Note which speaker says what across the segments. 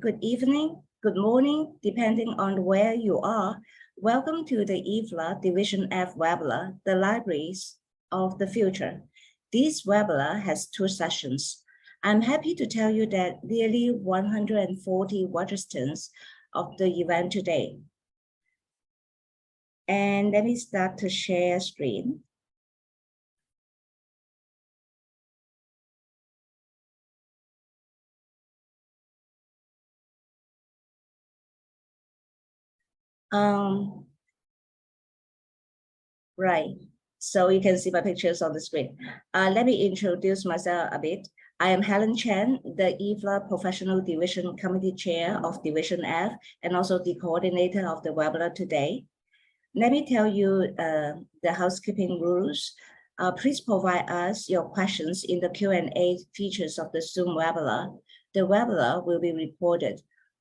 Speaker 1: good evening, good morning, depending on where you are. Welcome to the IFLA Division F webinar, The Libraries of the Future. This webinar has 2 sessions. I'm happy to tell you that nearly 140 registrants of the event today. And let me start to share screen. Right, so you can see my pictures on the screen. Let me introduce myself a bit. I am Helen Chen, the IFLA Professional Division Committee Chair of Division F, and also the coordinator of the webinar today. Let me tell you the housekeeping rules. Please provide us your questions in the Q&A features of the Zoom webinar. The webinar will be recorded.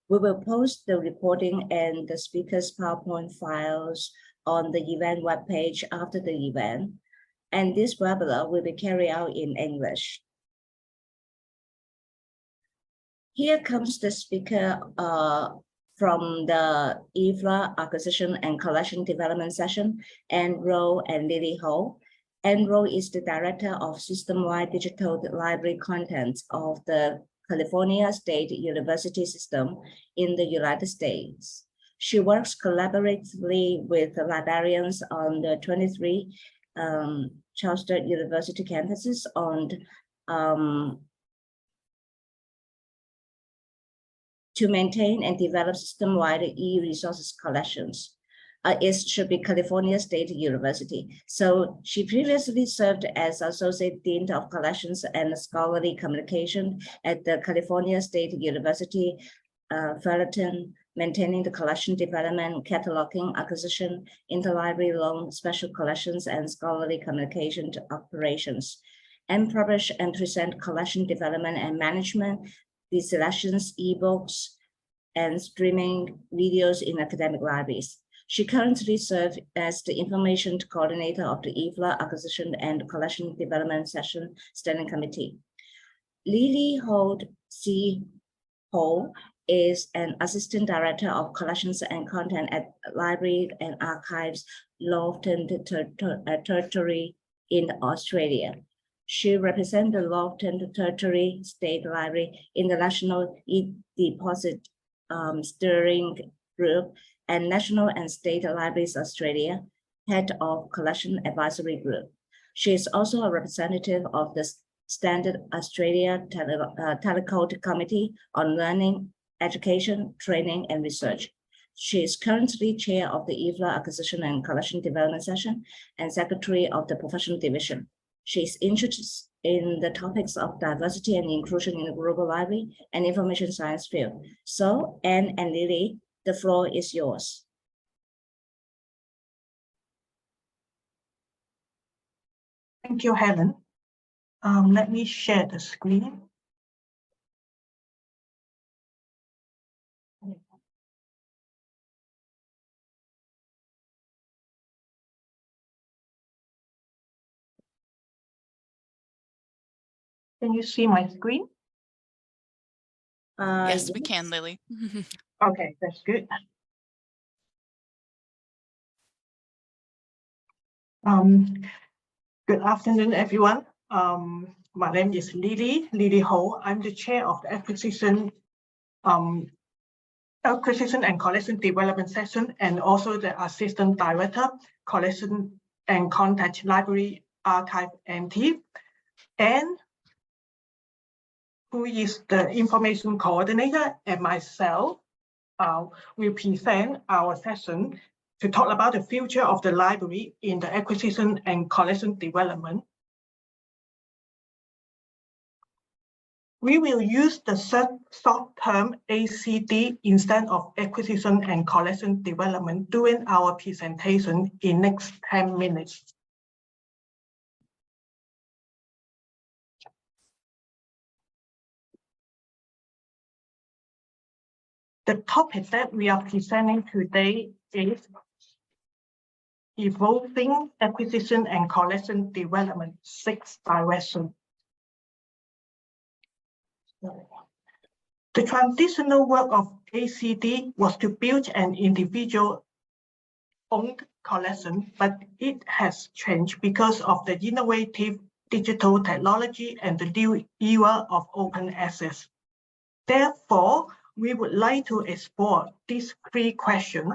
Speaker 1: We will post the recording and the speaker's PowerPoint files on the event webpage after the event. And this webinar will be carried out in English. Here comes the speaker from the IFLA Acquisition and Collection Development Session, Andrew and Lilly Ho. Andrew is the Director of System-Wide Digital Library Content of the California State University System in the United States. She works collaboratively with the librarians on the 23 Charleston University campuses on to maintain and develop system-wide e-resources collections. It should be California State University. So she previously served as Associate Dean of Collections and Scholarly Communication at the California State University, Fullerton, maintaining the collection development, cataloging, acquisition, interlibrary loan, special collections, and scholarly communication operations, and publish and present collection development and management, the selections, ebooks, and streaming videos in academic libraries. She currently serves as the Information Coordinator of the IFLA Acquisition and Collection Development Session Standing Committee. Lilly Ho is an Assistant Director of Collections and Content at Library and Archives, Northern Territory in Australia. She represents the Northern Territory State Library in the National E-Deposit Steering Group and National and State Libraries Australia, Head of Collection Advisory Group. She is also a representative of the Standard Australia Telecode Committee on Learning, Education, Training, and Research. She is currently chair of the IFLA Acquisition and Collection Development Session and secretary of the Professional Division. She is interested in the topics of diversity and inclusion in the global library and information science field. So, Anne and Lilly, the floor is yours.
Speaker 2: Thank you, Helen. Let me share the screen. Can you see my screen?
Speaker 3: Yes, we can, Lilly.
Speaker 2: Okay, that's good. Good afternoon, everyone. My name is Lilly Ho. I'm the chair of the Acquisition and Collection Development Session, and also the Assistant Director, Collection and Content Library Archive and TIFF, and who is the Information Coordinator, and myself will present our session to talk about the future of the library in the acquisition and collection development. We will use the short term ACD instead of acquisition and collection development during our presentation in next 10 minutes. The topic that we are presenting today is Evolving Acquisition and Collection Development, 6 directions. The transitional work of ACD was to build an individual-owned collection, but it has changed because of the innovative digital technology and the new era of open access. Therefore, we would like to explore these three questions.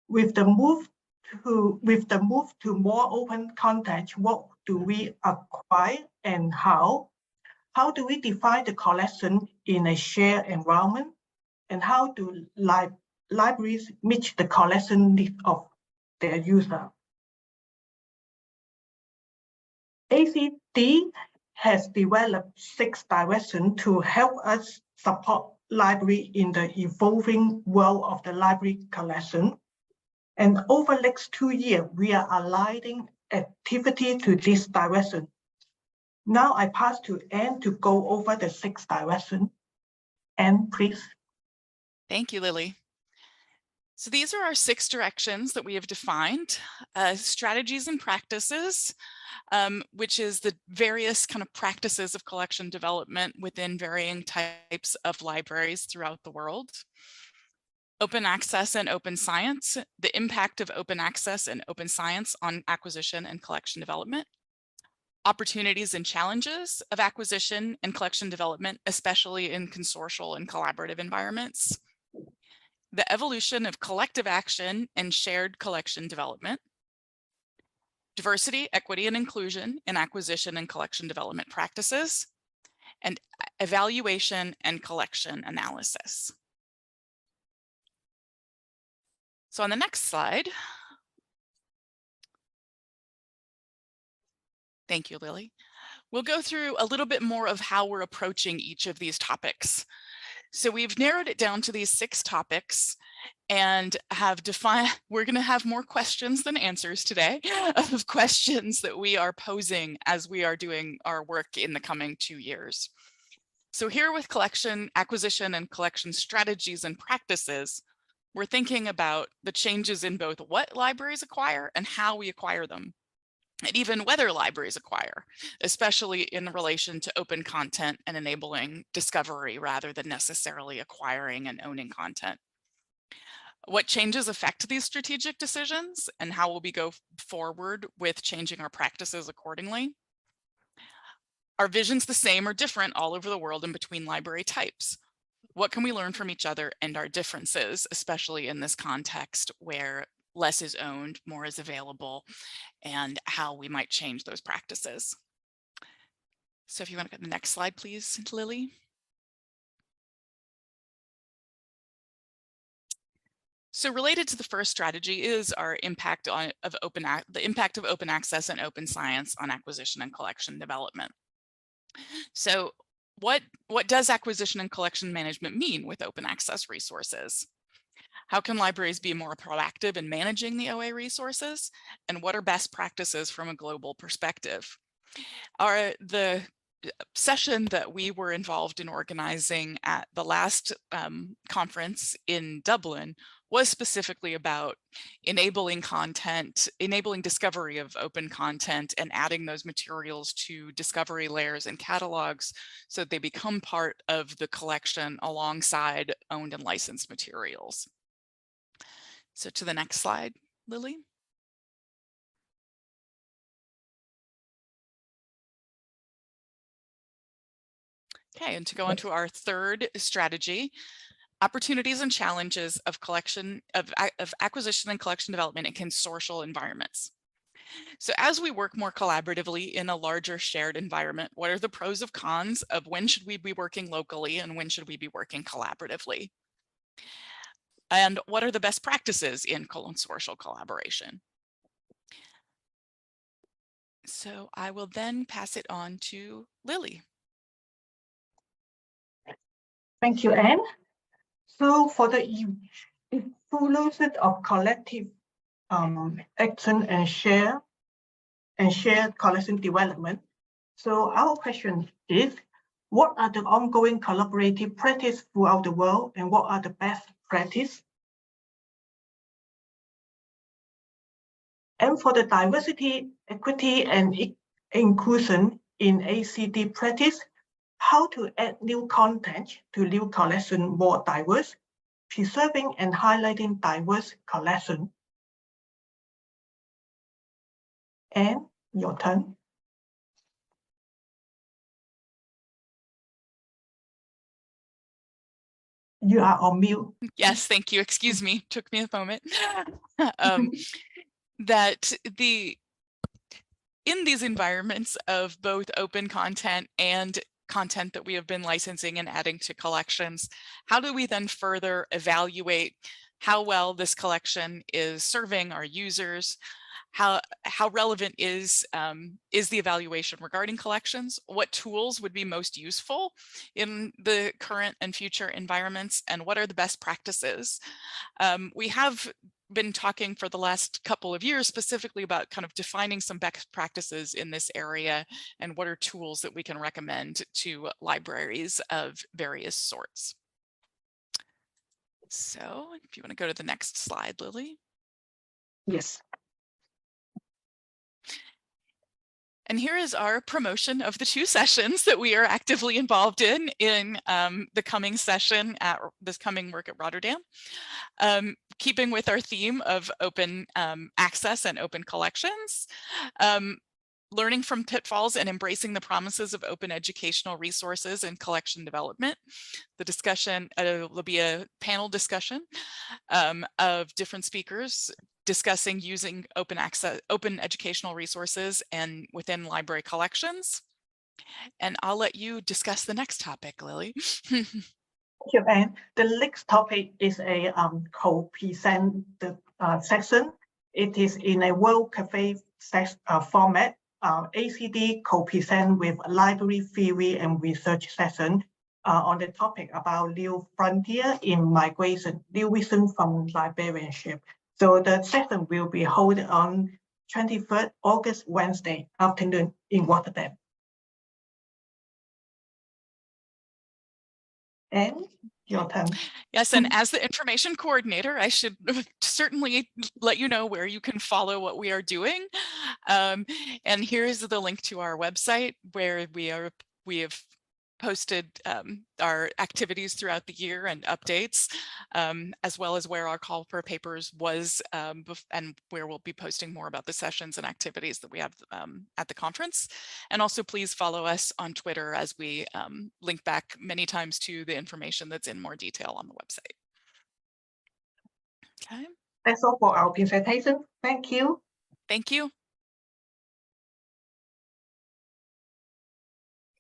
Speaker 2: With the move to more open content, what do we acquire and how? How do we define the collection in a shared environment? And how do libraries meet the collection needs of their user? ACD has developed 6 directions to help us support library in the evolving world of the library collection. And over the next 2 years, we are aligning activity to this direction. Now I pass to Anne to go over the 6 directions. Anne, please.
Speaker 3: Thank you, Lily. So these are our 6 directions that we have defined: strategies and practices, which is the various kind of practices of collection development within varying types of libraries throughout the world. Open access and open science, the impact of open access and open science on acquisition and collection development. Opportunities and challenges of acquisition and collection development, especially in consortial and collaborative environments. The evolution of collective action and shared collection development. Diversity, equity, and inclusion in acquisition and collection development practices. And evaluation and collection analysis. So on the next slide, thank you, Lily. We'll go through a little bit more of how we're approaching each of these topics. So we've narrowed it down to these 6 topics and have defined, we're going to have more questions than answers today of questions that we are posing as we are doing our work in the coming 2 years. So here with collection, acquisition, and collection strategies and practices, we're thinking about the changes in both what libraries acquire and how we acquire them, and even whether libraries acquire, especially in relation to open content and enabling discovery rather than necessarily acquiring and owning content. What changes affect these strategic decisions, and how will we go forward with changing our practices accordingly? Are visions the same or different all over the world and between library types? What can we learn from each other and our differences, especially in this context where less is owned, more is available, and how we might change those practices? So if you want to go to the next slide, please, Lily. So related to the first strategy is our impact the impact of open access and open science on acquisition and collection development. So what does acquisition and collection management mean with open access resources? How can libraries be more proactive in managing the OA resources? And what are best practices from a global perspective? The session that we were involved in organizing at the last conference in Dublin was specifically about enabling discovery of open content and adding those materials to discovery layers and catalogs so that they become part of the collection alongside owned and licensed materials. So to the next slide, Lily. Okay, and to go into our third strategy, opportunities and challenges of acquisition and collection development in consortial environments. So as we work more collaboratively in a larger shared environment, what are the pros and cons of when should we be working locally and when should we be working collaboratively? And what are the best practices in consortial collaboration? So I will then pass it on to Lily.
Speaker 2: Thank you, Anne. So for the evolution of collective action and shared collection development, so our question is, what are the ongoing collaborative practices throughout the world and what are the best practices? And for the diversity, equity, and inclusion in ACD practice, how to add new content to new collection more diverse, preserving and highlighting diverse collection. And your turn. You are on mute.
Speaker 3: Yes, thank you. Excuse me. Took me a moment. That in these environments of both open content and content that we have been licensing and adding to collections, how do we then further evaluate how well this collection is serving our users? How relevant is the evaluation regarding collections? What tools would be most useful in the current and future environments? And what are the best practices? We have been talking for the last couple of years specifically about kind of defining some best practices in this area and what are tools that we can recommend to libraries of various sorts. So if you want to go to the next slide, Lily.
Speaker 2: Yes.
Speaker 3: And here is our promotion of the 2 sessions that we are actively involved in the coming session at this coming work at Rotterdam. Keeping with our theme of open access and open collections, learning from pitfalls and embracing the promises of open educational resources and collection development. The discussion will be a panel discussion of different speakers discussing using open educational resources and within library collections. And I'll let you discuss the next topic, Lily.
Speaker 2: Thank you, Anne. The next topic is a co-present section. It is in a World Cafe format. ACD co-present with library theory and research session on the topic about new frontier in migration, new vision from librarianship. So the session will be held on 23rd August, Wednesday afternoon in Rotterdam. And your turn.
Speaker 3: Yes, and as the information coordinator, I should certainly let you know where you can follow what we are doing. And here is the link to our website where we have posted our activities throughout the year and updates, as well as where our call for papers was and where we'll be posting more about the sessions and activities that we have at the conference. And also please follow us on Twitter as we link back many times to the information that's in more detail on the website. Okay.
Speaker 2: That's all for our presentation. Thank you.
Speaker 3: Thank you.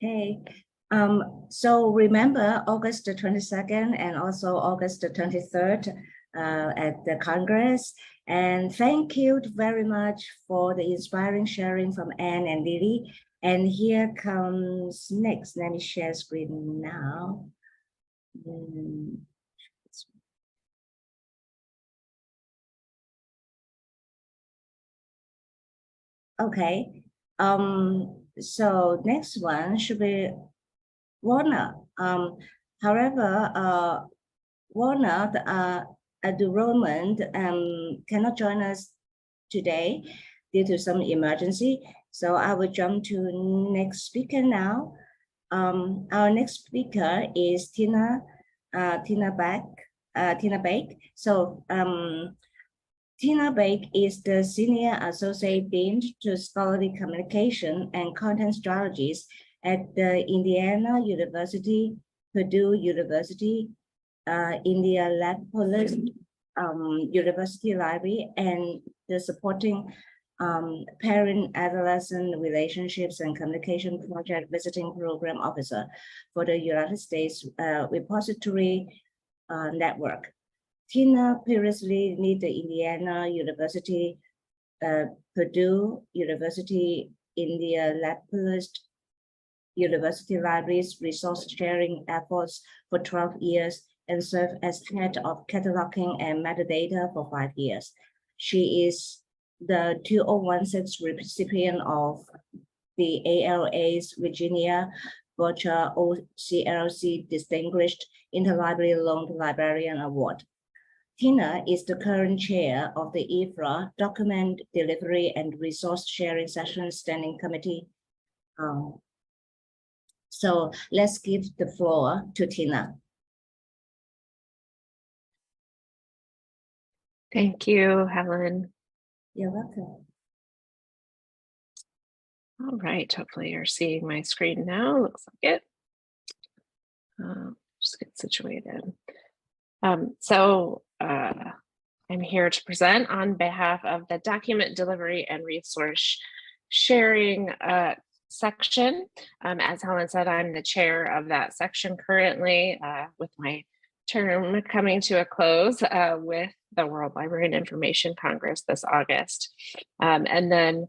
Speaker 1: Okay. So remember August the 22nd and also August the 23rd at the Congress. And thank you very much for the inspiring sharing from Anne and Lily. And here comes next. Let me share screen now. Okay. So next one should be Rana. However, Rana, Abdulrahman cannot join us today due to some emergency. So I will jump to next speaker now. Our next speaker is Tina Baich. So Tina Baich is the Senior Associate Dean to Scholarly Communication and Content Strategies at the Indiana University, Purdue University, Indianapolis University Library, and the supporting Parent-Adolescent Relationships and Communication Project Visiting Program Officer for the United States Repository Network. Tina previously led the Indiana University, Purdue University, Indianapolis University Libraries resource sharing efforts for 12 years and served as head of cataloging and metadata for 5 years. She is the 2016 recipient of the ALA's Virginia Butcher OCLC Distinguished Interlibrary Loan Librarian Award. Tina is the current chair of the IFLA Document Delivery and Resource Sharing Session Standing Committee. So let's give the floor to Tina.
Speaker 4: Thank you, Helen.
Speaker 1: You're welcome.
Speaker 4: All right, hopefully you're seeing my screen now. Looks like it. Just get situated. I'm here to present on behalf of the document delivery and resource sharing section. As Helen said, I'm the chair of that section currently, with my term coming to a close with the World Library and Information Congress this August. And then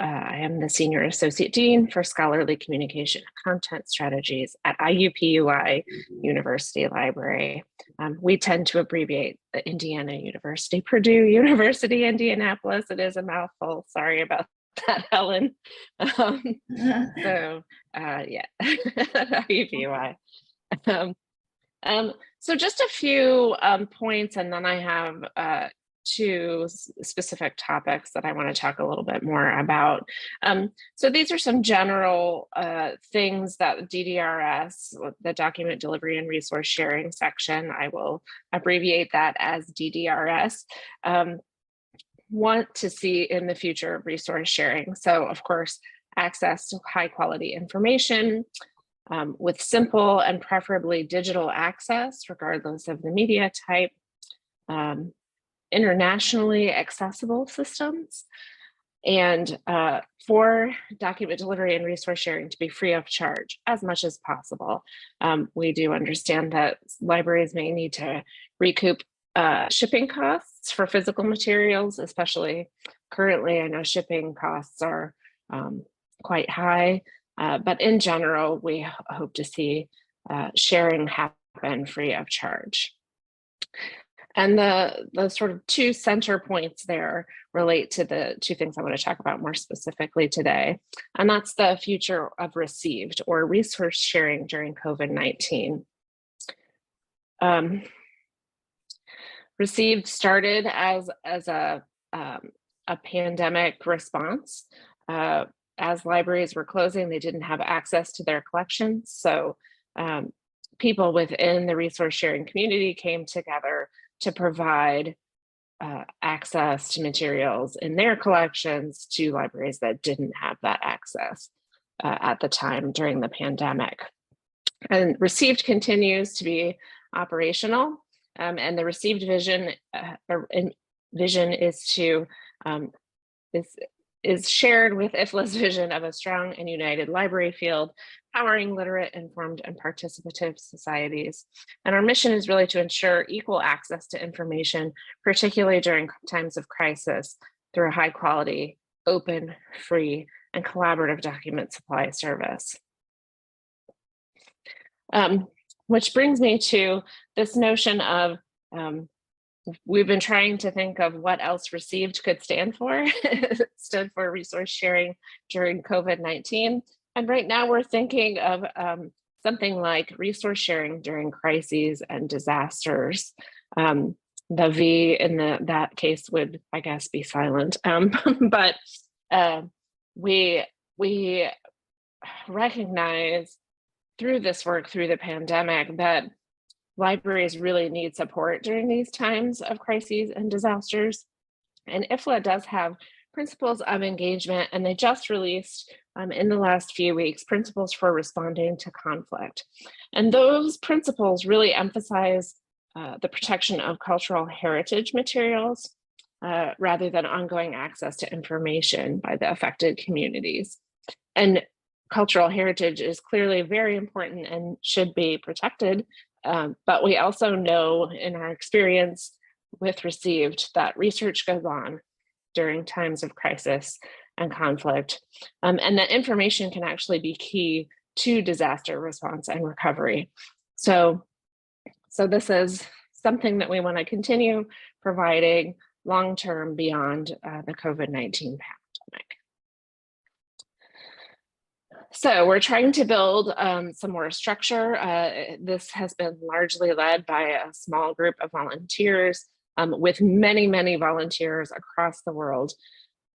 Speaker 4: I am the Senior Associate Dean for Scholarly Communication and Content Strategies at IUPUI University Library. We tend to abbreviate the Indiana University, Purdue University, Indianapolis. It is a mouthful. Sorry about that, Helen. Yeah, IUPUI. So just a few points, and then I have two specific topics that I want to talk a little bit more about. So these are some general things that DDRS, the Document Delivery and Resource Sharing section, I will abbreviate that as DDRS, want to see in the future of resource sharing. So of course, access to high quality information, with simple and preferably digital access, regardless of the media type, internationally accessible systems, and for document delivery and resource sharing to be free of charge as much as possible. We do understand that libraries may need to recoup shipping costs for physical materials, especially currently. I know shipping costs are quite high. But in general, we hope to see sharing happen free of charge. And the sort of two center points there relate to the two things I want to talk about more specifically today. And that's the future of received or resource sharing during COVID-19. Received started as a pandemic response. As libraries were closing, they didn't have access to their collections. So people within the resource sharing community came together to provide access to materials in their collections to libraries that didn't have that access at the time during the pandemic. And Received continues to be operational, and the Received vision is to is shared with IFLA's vision of a strong and united library field, powering literate, informed, and participative societies. And our mission is really to ensure equal access to information, particularly during times of crisis, through a high quality, open, free, and collaborative document supply service. Which brings me to this notion of we've been trying to think of what else Received could stand for. It stood for resource sharing during COVID-19. And right now we're thinking of something like resource sharing during crises and disasters. The V in that case would, I guess, be silent. But we recognize through this work, through the pandemic, that libraries really need support during these times of crises and disasters. And IFLA does have principles of engagement, and they just released in the last few weeks, principles for responding to conflict. And those principles really emphasize the protection of cultural heritage materials rather than ongoing access to information by the affected communities. And cultural heritage is clearly very important and should be protected. But we also know in our experience with Received that research goes on during times of crisis and conflict, and that information can actually be key to disaster response and recovery. So this is something that we want to continue providing long-term beyond the COVID-19 pandemic. So we're trying to build some more structure. This has been largely led by a small group of volunteers with many, many volunteers across the world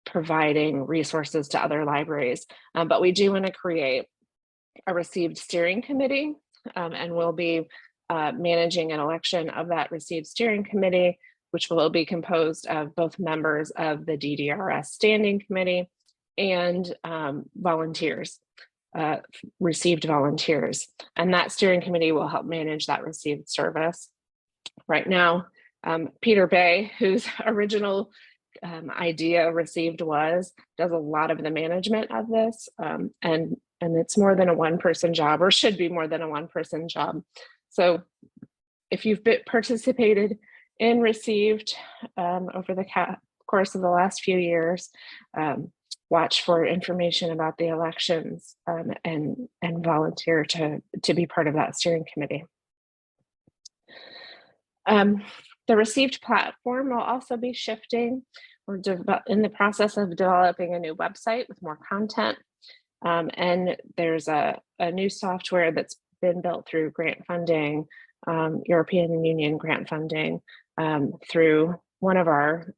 Speaker 4: providing resources to other libraries. But we do want to create a received steering committee, and we'll be managing an election of that received steering committee, which will be composed of both members of the DDRS Standing Committee and volunteers, received volunteers. And that steering committee will help manage that received service. Right now, Peter Bay, whose original idea received does a lot of the management of this, and it's more than a one-person job, or should be more than a one-person job. So if you've participated in received over the course of the last few years, watch for information about the elections and volunteer to be part of that steering committee. The received platform will also be shifting. We're in the process of developing a new website with more content. And there's a new software that's been built through grant funding, European Union grant funding, through one of our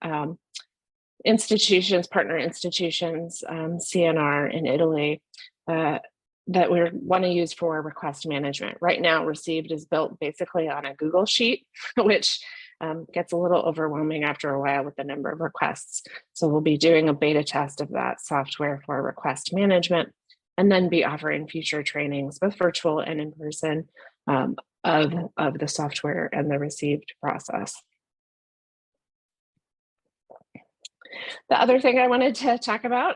Speaker 4: institutions, partner institutions, CNR in Italy, that we want to use for request management. Right now, Received is built basically on a Google Sheet, which gets a little overwhelming after a while with the number of requests. So we'll be doing a beta test of that software for request management, and then be offering future trainings, both virtual and in person, of the software and the Received process. The other thing I wanted to talk about,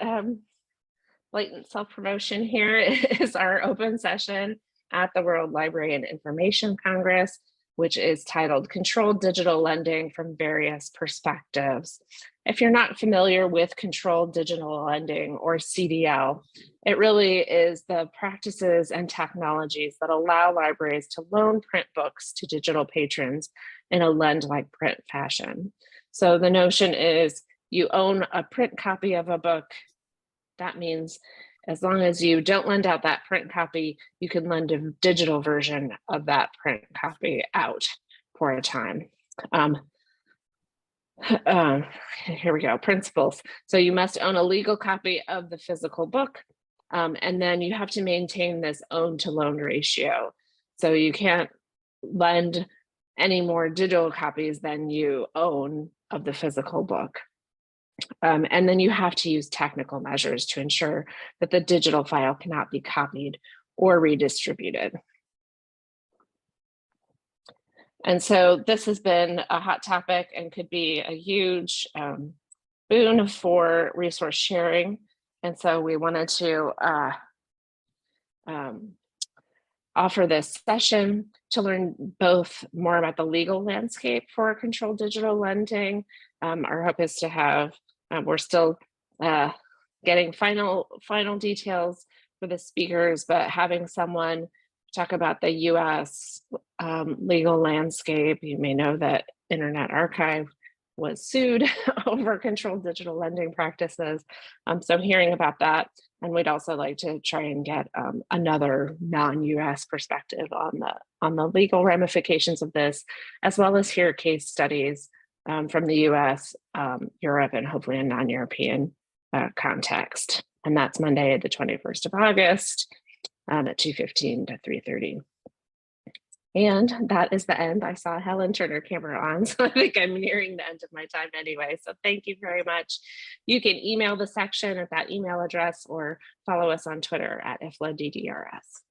Speaker 4: blatant self-promotion here, is our open session at the World Library and Information Congress, which is titled Controlled Digital Lending from Various Perspectives. If you're not familiar with controlled digital lending, or CDL, it really is the practices and technologies that allow libraries to loan print books to digital patrons in a lend-like print fashion. So the notion is you own a print copy of a book. That means as long as you don't lend out that print copy, you can lend a digital version of that print copy out for a time. Here we go, principles. So you must own a legal copy of the physical book, and then you have to maintain this own to loan ratio. So you can't lend any more digital copies than you own of the physical book. And then you have to use technical measures to ensure that the digital file cannot be copied or redistributed. And so this has been a hot topic and could be a huge boon for resource sharing. And so we wanted to offer this session to learn both more about the legal landscape for controlled digital lending. Our hope is to have, we're still getting final details for the speakers, but having someone talk about the US legal landscape. You may know that Internet Archive was sued over controlled digital lending practices. So hearing about that, and we'd also like to try and get another non-US perspective on the legal ramifications of this, as well as hear case studies from the US, Europe, and hopefully a non-European context. And that's Monday, the 21st of August at 2:15 to 3:30. And that is the end. I saw Helen turn her camera on, so I think I'm nearing the end of my time anyway. So thank you very much. You can email the section at that email address or follow us on Twitter at IFLA DDRS.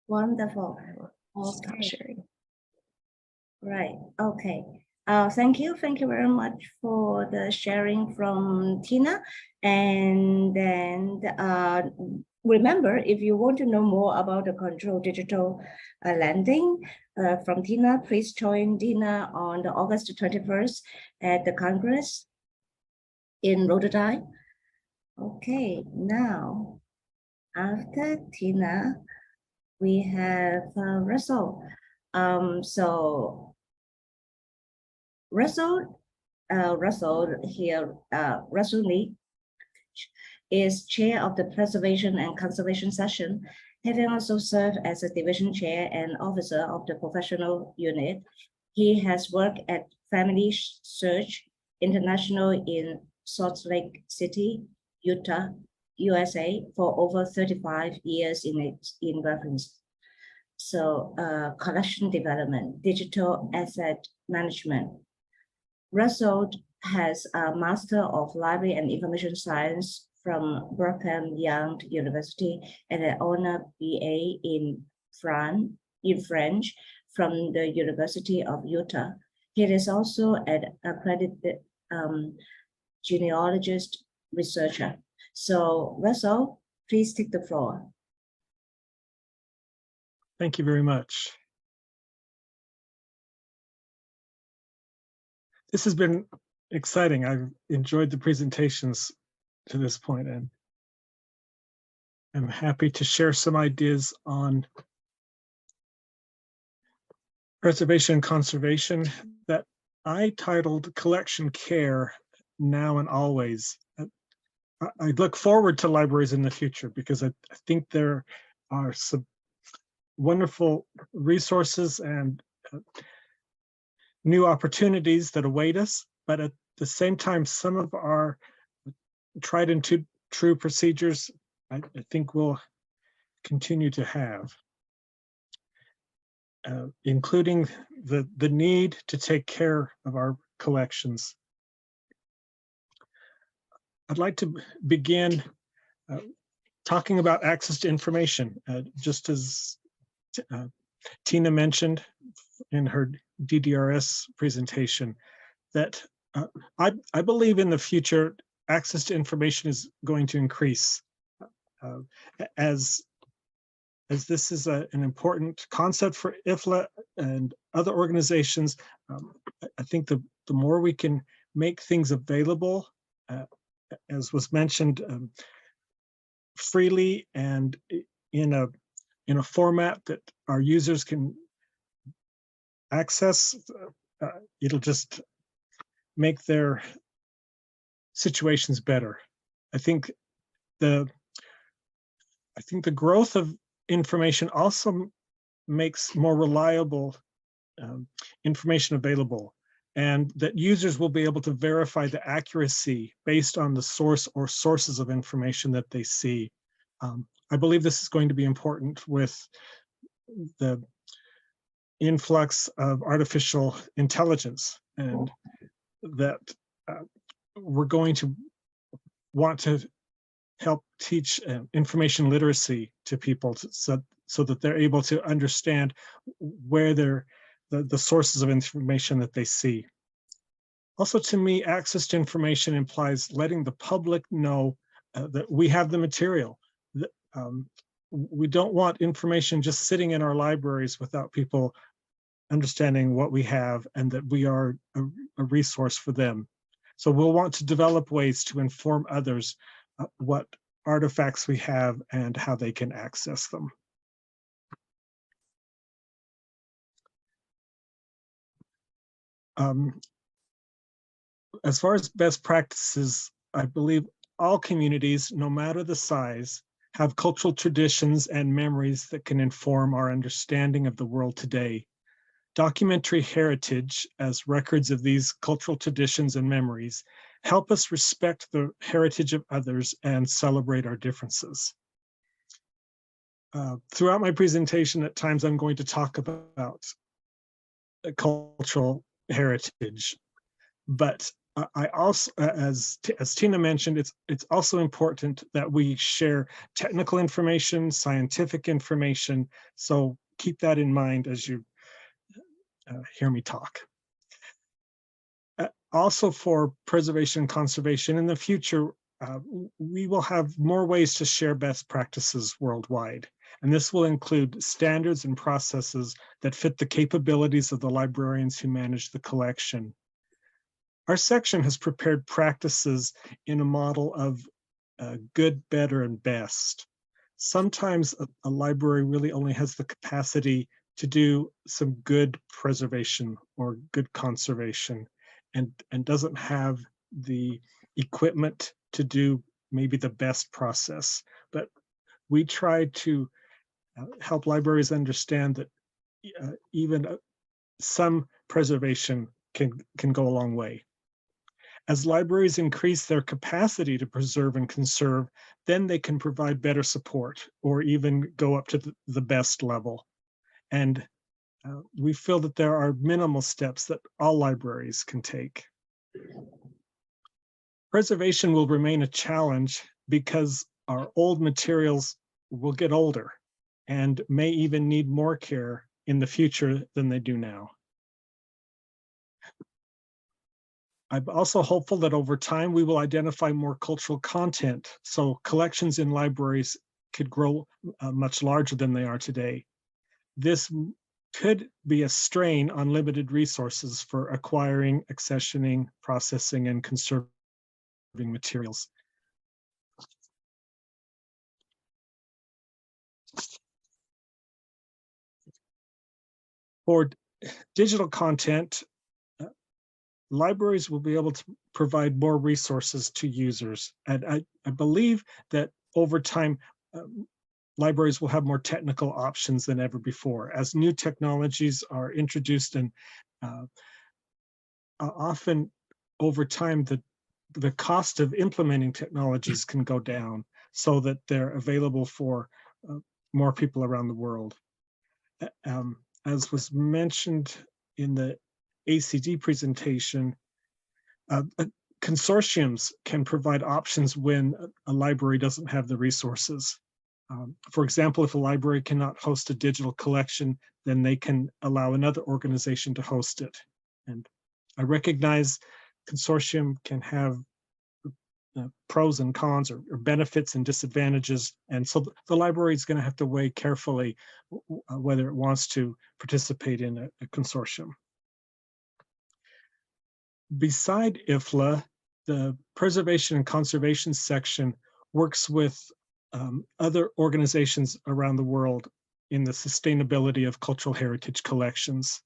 Speaker 1: Wonderful.
Speaker 4: Stop
Speaker 1: Okay.
Speaker 4: sharing.
Speaker 1: Right. Okay. Thank you. Thank you very much for the sharing from Tina. And then remember, if you want to know more about the controlled digital lending from Tina, please join Tina on the August 21st at the Congress in Rotterdam. Okay, now after Tina, we have Russell. So Russell Lee is chair of the Preservation and Conservation Session, having also served as a division chair and officer of the professional unit. He has worked at Family Search International in Salt Lake City, Utah, USA for over 35 years in reference. So collection development, digital asset management. Russell has a Master of Library and Information Science from Brigham Young University and an honor BA in French from the University of Utah. He is also an accredited genealogist researcher. So Russell, please take the floor.
Speaker 5: Thank you very much. This has been exciting. I've enjoyed the presentations to this point, and I'm happy to share some ideas on preservation and conservation that I titled Collection Care Now and Always. I look forward to libraries in the future because I think there are some wonderful resources and new opportunities that await us, but at the same time, some of our tried and true procedures, I think we'll continue to have, including the need to take care of our collections. I'd like to begin talking about access to information, just as Tina mentioned in her DDRS presentation, that I believe in the future, access to information is going to increase as this is an important concept for IFLA and other organizations. I think the more we can make things available, as was mentioned, freely and in a format that our users can access, it'll just make their situations better. I think the growth of information also makes more reliable information available, and that users will be able to verify the accuracy based on the source or sources of information that they see. I believe this is going to be important with the influx of artificial intelligence, and that we're going to want to help teach information literacy to people so that they're able to understand where the sources of information that they see. Also, to me, access to information implies letting the public know that we have the material. We don't want information just sitting in our libraries without people understanding what we have and that we are a resource for them. So we'll want to develop ways to inform others what artifacts we have and how they can access them. As far as best practices, I believe all communities, no matter the size, have cultural traditions and memories that can inform our understanding of the world today. Documentary heritage, as records of these cultural traditions and memories, help us respect the heritage of others and celebrate our differences. Throughout my presentation, at times I'm going to talk about cultural heritage, but I also, as Tina mentioned, it's also important that we share technical information, scientific information. So keep that in mind as you hear me talk. Also, for preservation and conservation in the future, we will have more ways to share best practices worldwide. And this will include standards and processes that fit the capabilities of the librarians who manage the collection. Our section has prepared practices in a model of good, better, and best. Sometimes a library really only has the capacity to do some good preservation or good conservation and doesn't have the equipment to do maybe the best process. But we try to help libraries understand that even some preservation can go a long way. As libraries increase their capacity to preserve and conserve, then they can provide better support or even go up to the best level. And we feel that there are minimal steps that all libraries can take. Preservation will remain a challenge because our old materials will get older and may even need more care in the future than they do now. I'm also hopeful that over time we will identify more cultural content, so collections in libraries could grow much larger than they are today. This could be a strain on limited resources for acquiring, accessioning, processing, and conserving materials. For digital content, libraries will be able to provide more resources to users. And I believe that over time, libraries will have more technical options than ever before. As new technologies are introduced, and often over time, the cost of implementing technologies can go down so that they're available for more people around the world. As was mentioned in the ACD presentation, consortiums can provide options when a library doesn't have the resources. For example, if a library cannot host a digital collection, then they can allow another organization to host it. And I recognize consortium can have pros and cons, or benefits and disadvantages. And so the library is going to have to weigh carefully whether it wants to participate in a consortium. Beside IFLA, the preservation and conservation section works with other organizations around the world in the sustainability of cultural heritage collections.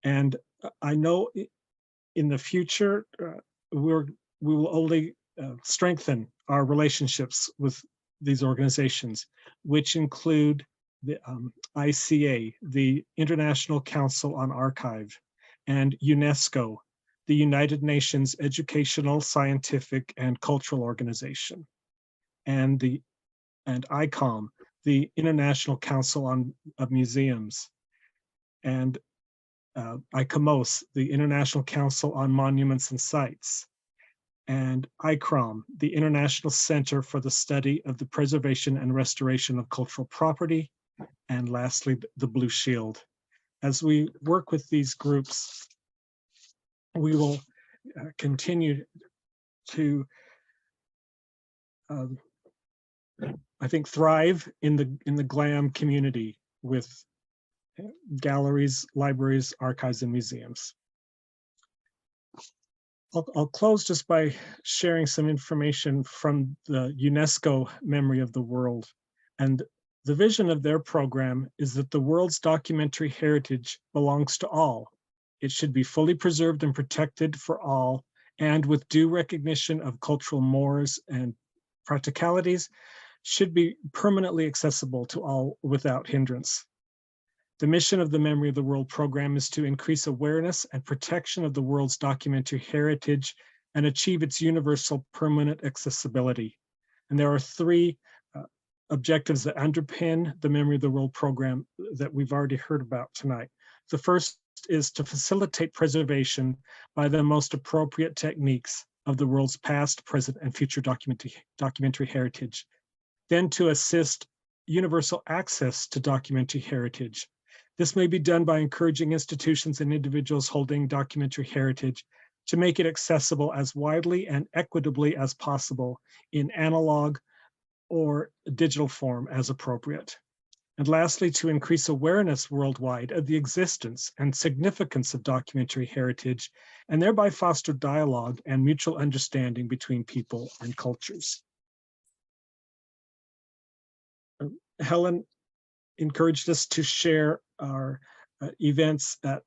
Speaker 5: And I know in the future, we will only strengthen our relationships with these organizations, which include the ICA, the International Council on Archive, and UNESCO, the United Nations Educational, Scientific, and Cultural Organization, and ICOM, the International Council of Museums, and ICOMOS, the International Council on Monuments and Sites, and ICROM, the International Center for the Study of the Preservation and Restoration of Cultural Property, and lastly, the Blue Shield. As we work with these groups, we will continue to, I think, thrive in the GLAM community with galleries, libraries, archives, and museums. I'll close just by sharing some information from the UNESCO Memory of the World. And the vision of their program is that the world's documentary heritage belongs to all. It should be fully preserved and protected for all, and with due recognition of cultural mores and practicalities, should be permanently accessible to all without hindrance. The mission of the Memory of the World program is to increase awareness and protection of the world's documentary heritage and achieve its universal permanent accessibility. And there are three objectives that underpin the Memory of the World program that we've already heard about tonight. The first is to facilitate preservation by the most appropriate techniques of the world's past, present, and future documentary heritage. Then to assist universal access to documentary heritage. This may be done by encouraging institutions and individuals holding documentary heritage to make it accessible as widely and equitably as possible in analog or digital form as appropriate. And lastly, to increase awareness worldwide of the existence and significance of documentary heritage, and thereby foster dialogue and mutual understanding between people and cultures. Helen encouraged us to share our events at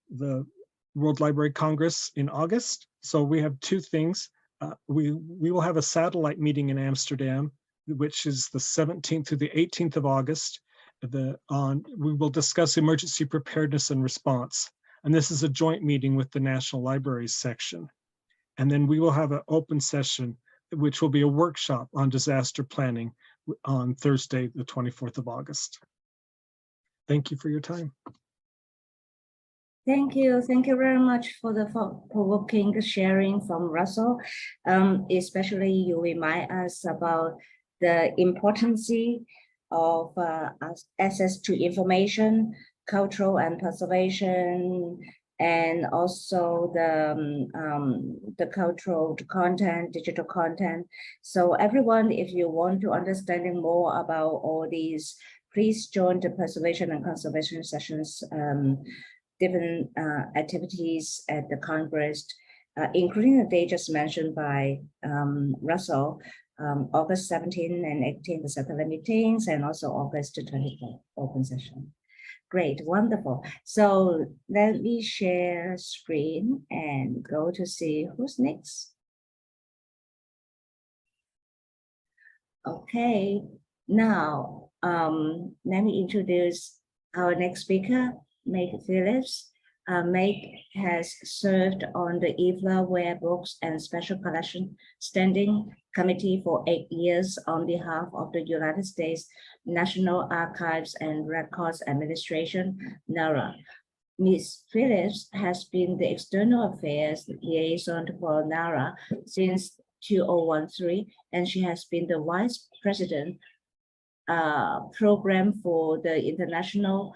Speaker 5: the World Library Congress in August. So we have two things. We will have a satellite meeting in Amsterdam, which is the 17th through the 18th of August. We will discuss emergency preparedness and response. And this is a joint meeting with the National Libraries section. And then we will have an open session, which will be a workshop on disaster planning on Thursday, the 24th of August. Thank you for your time.
Speaker 1: Thank you. Thank you very much for the provoking sharing from Russell. Especially you remind us about the importance of access to information, cultural and preservation, and also the cultural content, digital content. So everyone, if you want to understanding more about all these, please join the preservation and conservation sessions, different activities at the Congress, including the day just mentioned by Russell, August 17 and 18, the satellite meetings, and also August 24th open session. Great, wonderful. So let me share screen and go to see who's next. Okay, now let me introduce our next speaker, Meg Phillips. Meg has served on the IFLA Rare Books and Special Collection Standing Committee for 8 years on behalf of the United States National Archives and Records Administration, NARA. Ms. Phillips has been the External Affairs Liaison for NARA since 2013, and she has been the Vice President Program for the International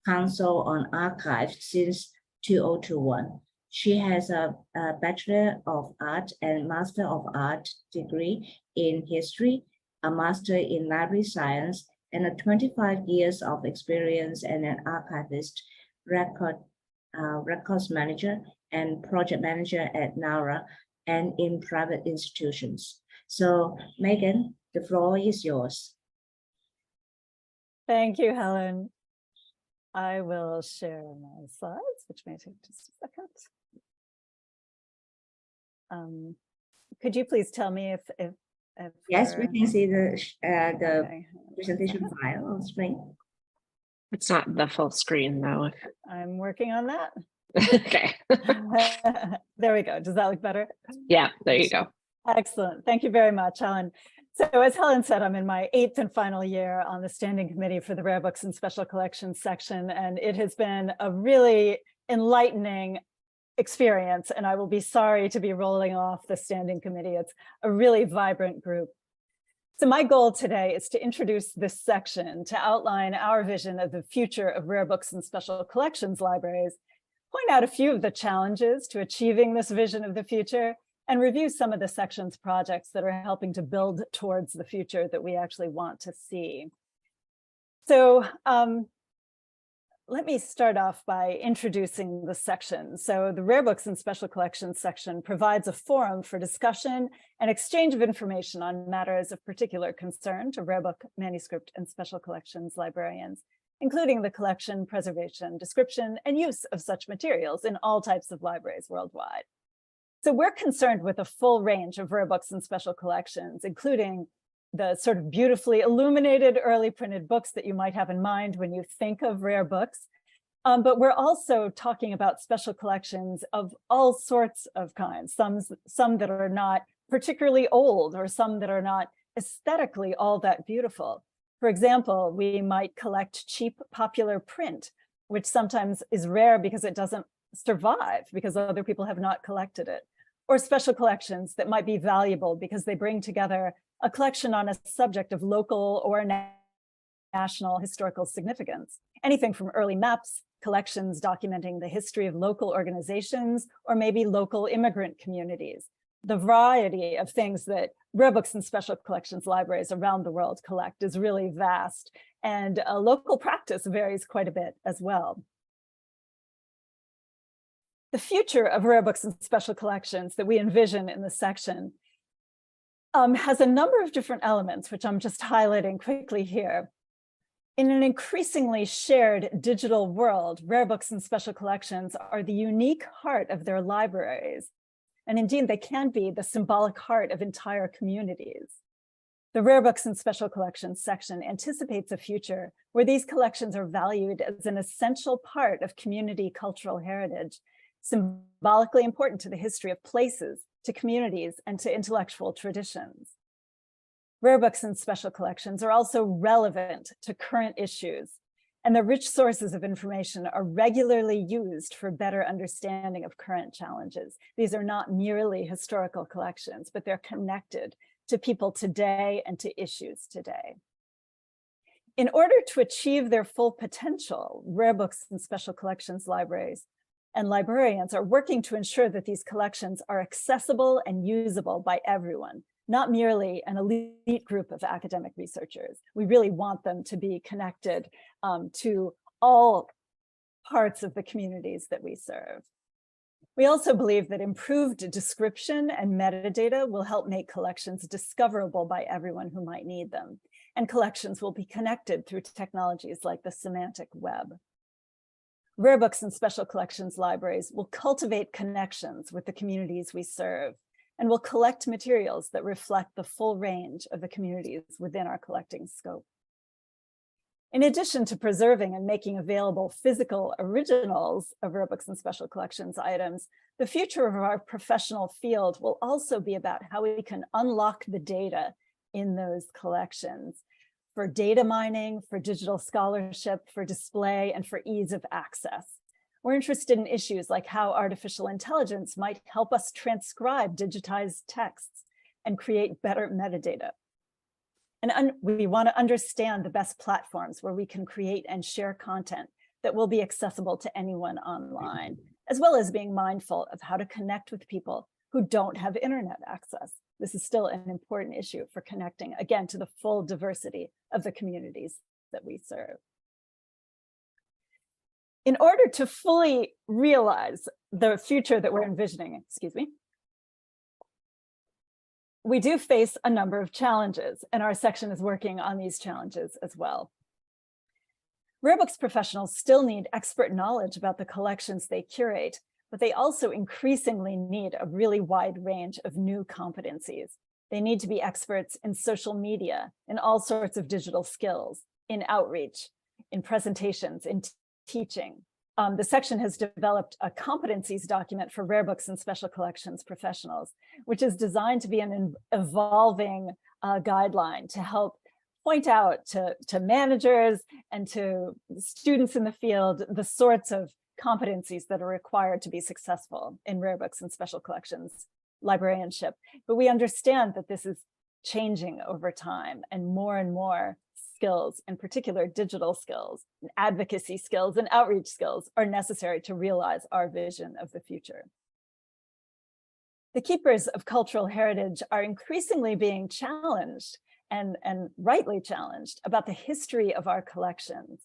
Speaker 1: Council on Archives since 2021. She has a Bachelor of Art and Master of Art degree in History, a Master in Library Science, and a 25 years of experience as an archivist, records manager, and project manager at NARA and in private institutions. So, Megan, the floor is yours.
Speaker 6: Thank you, Helen. I will share my slides, which may take just a second. Could you please tell me if
Speaker 1: Yes, we can see the
Speaker 6: okay.
Speaker 1: presentation file on screen.
Speaker 4: It's not the full screen though.
Speaker 6: I'm working on that.
Speaker 4: Okay.
Speaker 6: There we go. Does that look better?
Speaker 4: Yeah, there you go.
Speaker 6: Excellent. Thank you very much, Helen. So as Helen said, I'm in my 8th and final year on the Standing Committee for the Rare Books and Special Collections section, and it has been a really enlightening experience, and I will be sorry to be rolling off the Standing Committee. It's a really vibrant group. So my goal today is to introduce this section to outline our vision of the future of rare books and special collections libraries, point out a few of the challenges to achieving this vision of the future, and review some of the section's projects that are helping to build towards the future that we actually want to see. So let me start off by introducing the section. So the Rare Books and Special Collections section provides a forum for discussion and exchange of information on matters of particular concern to rare book, manuscript, and special collections librarians, including the collection, preservation, description, and use of such materials in all types of libraries worldwide. So we're concerned with a full range of rare books and special collections, including the sort of beautifully illuminated early printed books that you might have in mind when you think of rare books. But we're also talking about special collections of all sorts of kinds, some that are not particularly old or some that are not aesthetically all that beautiful. For example, we might collect cheap popular print, which sometimes is rare because it doesn't survive because other people have not collected it, or special collections that might be valuable because they bring together a collection on a subject of local or national historical significance. Anything from early maps, collections documenting the history of local organizations, or maybe local immigrant communities. The variety of things that rare books and special collections libraries around the world collect is really vast, and local practice varies quite a bit as well. The future of rare books and special collections that we envision in the section has a number of different elements, which I'm just highlighting quickly here. In an increasingly shared digital world, rare books and special collections are the unique heart of their libraries. And indeed, they can be the symbolic heart of entire communities. The Rare Books and Special Collections section anticipates a future where these collections are valued as an essential part of community cultural heritage, symbolically important to the history of places, to communities, and to intellectual traditions. Rare books and special collections are also relevant to current issues, and the rich sources of information are regularly used for better understanding of current challenges. These are not merely historical collections, but they're connected to people today and to issues today. In order to achieve their full potential, rare books and special collections libraries and librarians are working to ensure that these collections are accessible and usable by everyone, not merely an elite group of academic researchers. We really want them to be connected to all parts of the communities that we serve. We also believe that improved description and metadata will help make collections discoverable by everyone who might need them, and collections will be connected through technologies like the semantic web. Rare books and special collections libraries will cultivate connections with the communities we serve, and will collect materials that reflect the full range of the communities within our collecting scope. In addition to preserving and making available physical originals of rare books and special collections items, the future of our professional field will also be about how we can unlock the data in those collections for data mining, for digital scholarship, for display, and for ease of access. We're interested in issues like how artificial intelligence might help us transcribe digitized texts and create better metadata. And we want to understand the best platforms where we can create and share content that will be accessible to anyone online, as well as being mindful of how to connect with people who don't have internet access. This is still an important issue for connecting, again, to the full diversity of the communities that we serve. In order to fully realize the future that we're envisioning, we do face a number of challenges, and our section is working on these challenges as well. Rare books professionals still need expert knowledge about the collections they curate, but they also increasingly need a really wide range of new competencies. They need to be experts in social media, in all sorts of digital skills, in outreach, in presentations, in teaching. The section has developed a competencies document for rare books and special collections professionals, which is designed to be an evolving guideline to help point out to managers and to students in the field the sorts of competencies that are required to be successful in rare books and special collections librarianship. But we understand that this is changing over time, and more skills, in particular digital skills, and advocacy skills and outreach skills, are necessary to realize our vision of the future. The keepers of cultural heritage are increasingly being challenged, and rightly challenged, about the history of our collections.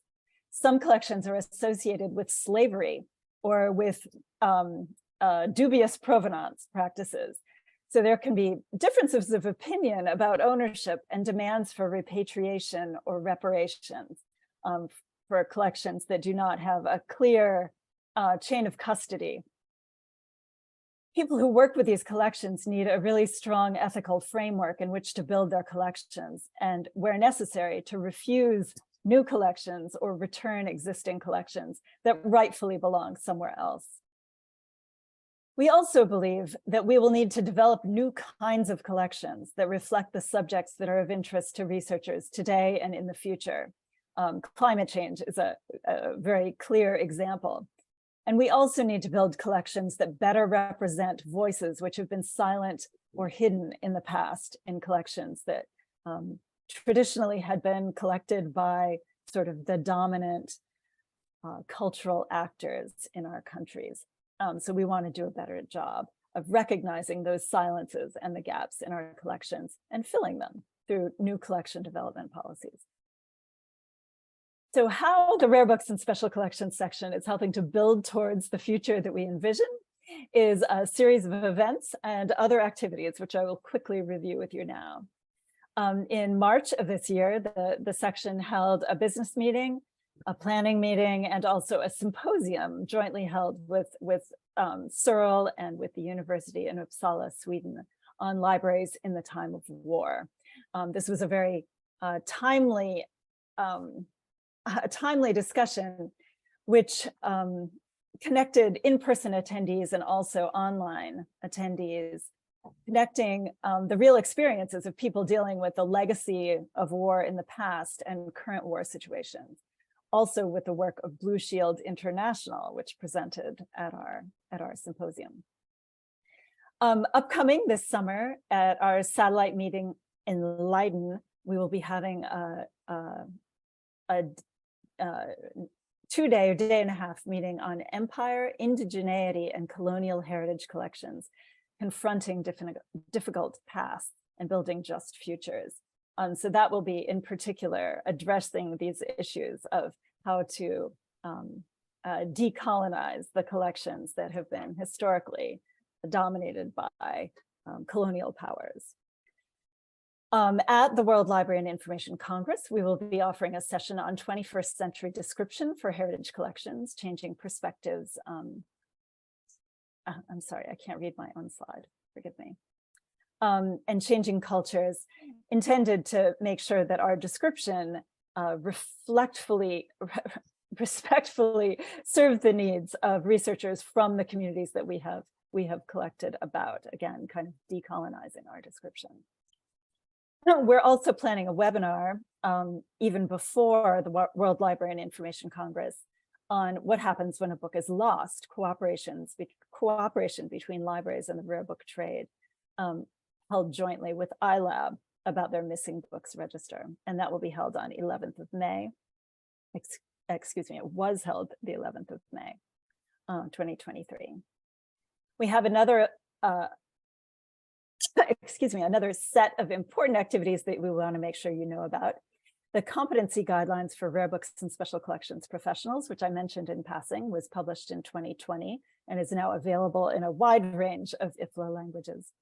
Speaker 6: Some collections are associated with slavery or with dubious provenance practices. So there can be differences of opinion about ownership and demands for repatriation or reparations for collections that do not have a clear chain of custody. People who work with these collections need a really strong ethical framework in which to build their collections, and where necessary, to refuse new collections or return existing collections that rightfully belong somewhere else. We also believe that we will need to develop new kinds of collections that reflect the subjects that are of interest to researchers today and in the future. Climate change is a very clear example. And we also need to build collections that better represent voices which have been silent or hidden in the past, in collections that traditionally had been collected by sort of the dominant cultural actors in our countries. So we want to do a better job of recognizing those silences and the gaps in our collections and filling them through new collection development policies. So how the Rare Books and Special Collections section is helping to build towards the future that we envision is a series of events and other activities, which I will quickly review with you now. In March of this year, the section held a business meeting, a planning meeting, and also a symposium jointly held with Searle and with the University in Uppsala, Sweden, on libraries in the time of war. This was a very timely discussion, which connected in-person attendees and also online attendees connecting the real experiences of people dealing with the legacy of war in the past and current war situations. Also with the work of Blue Shield International, which presented at our symposium. Upcoming this summer at our satellite meeting in Leiden, we will be having a 2-day or day and a half meeting on empire, indigeneity, and colonial heritage collections, confronting difficult pasts and building just futures. So that will be in particular addressing these issues of how to decolonize the collections that have been historically dominated by colonial powers. At the World Library and Information Congress, we will be offering a session on 21st century description for heritage collections, changing perspectives. I'm sorry, I can't read my own slide, forgive me. And changing cultures, intended to make sure that our description respectfully serve the needs of researchers from the communities that we have collected about, again, kind of decolonizing our description. We're also planning a webinar even before the World Library and Information Congress on what happens when a book is lost, cooperation between libraries and the rare book trade, held jointly with ILAB about their missing books register. And that will be held on 11th of May. Excuse me, it was held the 11th of May, 2023. We have another another set of important activities that we want to make sure you know about. The competency guidelines for rare books and special collections professionals, which I mentioned in passing, was published in 2020 and is now available in a wide range of IFLA languages.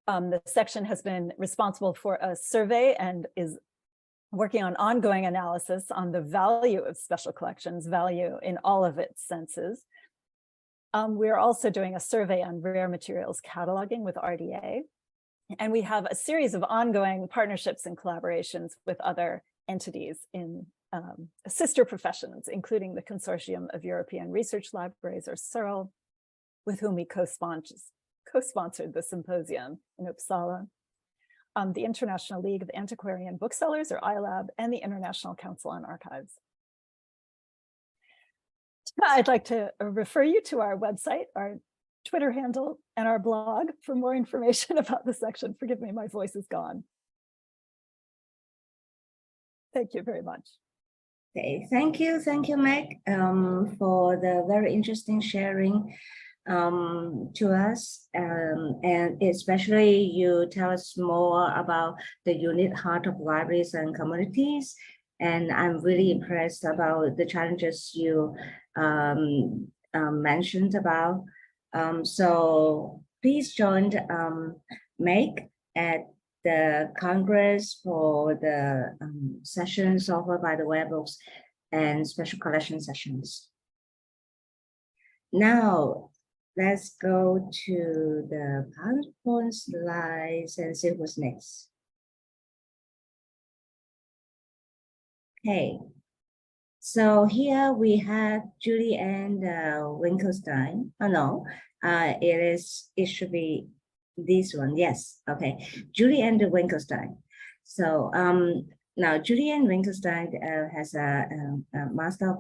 Speaker 6: The section has been responsible for a survey and is working on ongoing analysis on the value of special collections, value in all of its senses. We're also doing a survey on rare materials cataloging with RDA. And we have a series of ongoing partnerships and collaborations with other entities in sister professions, including the Consortium of European Research Libraries, or CERL, with whom we co-sponsored the symposium in Uppsala, the International League of Antiquarian Booksellers, or ILAB, and the International Council on Archives. I'd like to refer you to our website, our Twitter handle, and our blog for more information about the section. Forgive me, my voice is gone. Thank you very much.
Speaker 1: Okay, thank you, Meg, for the very interesting sharing to us, and especially you tell us more about the unique heart of libraries and communities. And I'm really impressed about the challenges you mentioned about. So please join Meg at the Congress for the sessions offered by the Rare Books and Special Collection sessions. Now, let's go to the PowerPoint slides and see what's next. Okay, so here we have Julie-Ann Winkelstein. Oh no, it should be this one. Yes, okay, Julie-Ann Winkelstein. So now Julie-Ann Winkelstein has a Master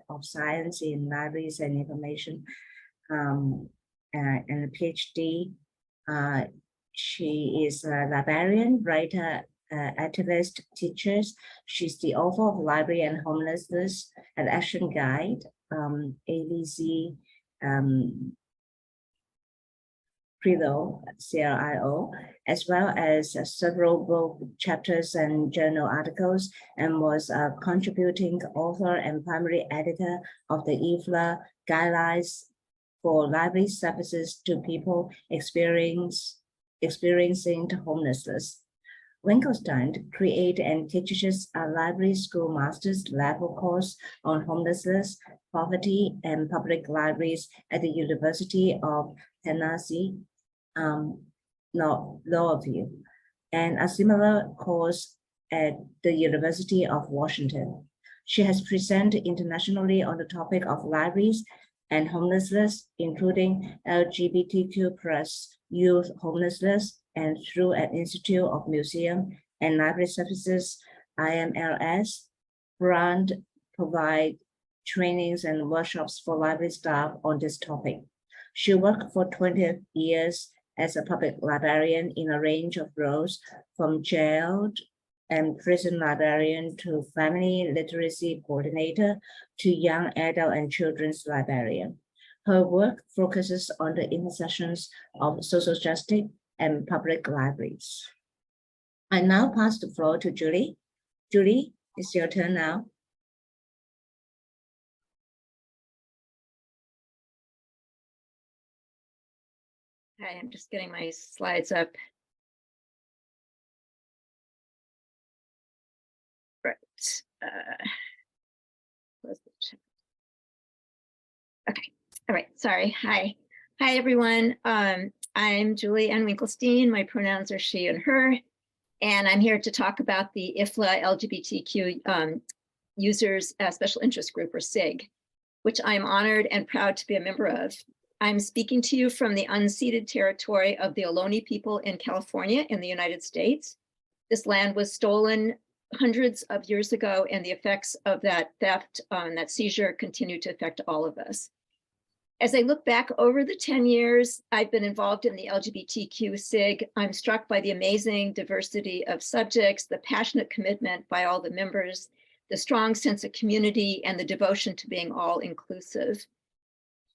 Speaker 1: of Science in Libraries and Information and a PhD. She is a librarian, writer, activist, teacher. She's the author of Library and Homelessness, an Action Guide, ABZ, CRIO, as well as several book chapters and journal articles, and was a contributing author and primary editor of the IFLA guidelines for library services to people experiencing homelessness. Winkelstein created and teaches a library school master's level course on homelessness, poverty, and public libraries at the University of Tennessee, Lowville, and a similar course at the University of Washington. She has presented internationally on the topic of libraries and homelessness, including LGBTQ plus youth homelessness, and through an Institute of Museum and Library Services, IMLS, Brand provide trainings and workshops for library staff on this topic. She worked for 20 years as a public librarian in a range of roles, from jailed and prison librarian to family literacy coordinator to young adult and children's librarian. Her work focuses on the intersections of social justice and public libraries. I now pass the floor to Julie. Julie, it's your turn now.
Speaker 7: Hi, I'm just getting my slides up. Right. Close the chat. Okay. All right. Sorry. Hi. Hi, everyone. I'm Julie Ann Winkelstein. My pronouns are she and her. And I'm here to talk about the IFLA LGBTQ Users Special Interest Group, or SIG, which I'm honored and proud to be a member of. I'm speaking to you from the unceded territory of the Ohlone people in California in the United States. This land was stolen hundreds of years ago, and the effects of that theft, that seizure, continue to affect all of us. As I look back over the 10 years I've been involved in the LGBTQ SIG, I'm struck by the amazing diversity of subjects, the passionate commitment by all the members, the strong sense of community, and the devotion to being all inclusive.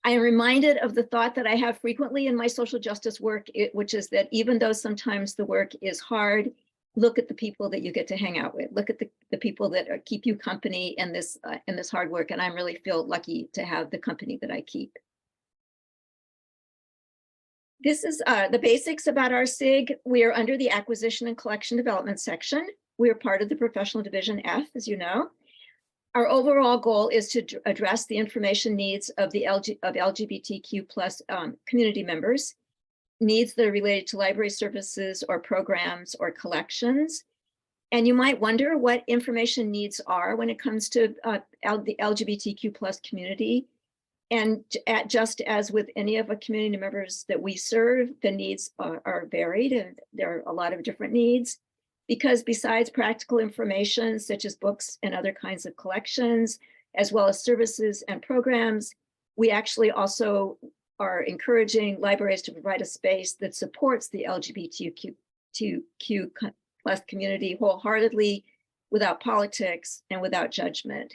Speaker 7: I am reminded of the thought that I have frequently in my social justice work, which is that even though sometimes the work is hard, look at the people that you get to hang out with. Look at the people that keep you company in this hard work. And I really feel lucky to have the company that I keep. This is the basics about our SIG. We are under the Acquisition and Collection Development section. We are part of the Professional Division F, as you know. Our overall goal is to address the information needs of the LGBTQ plus community members, needs that are related to library services or programs or collections. And you might wonder what information needs are when it comes to the LGBTQ plus community. And just as with any of the community members that we serve, the needs are varied, and there are a lot of different needs. Because besides practical information, such as books and other kinds of collections, as well as services and programs, we actually also are encouraging libraries to provide a space that supports the LGBTQ plus community wholeheartedly, without politics and without judgment.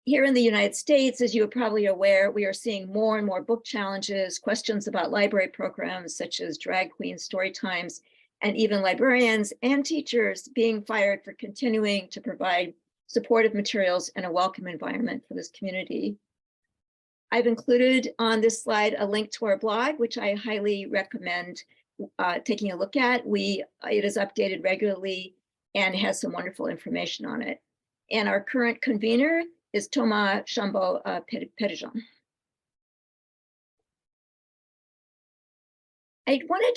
Speaker 7: Here in the United States, as you are probably aware, we are seeing more and more book challenges, questions about library programs such as drag queen story times, and even librarians and teachers being fired for continuing to provide supportive materials and a welcome environment for this community. I've included on this slide a link to our blog, which I highly recommend taking a look at. It is updated regularly and has some wonderful information on it. And our current convener is Thomas Chambaud-Petitjean. I wanted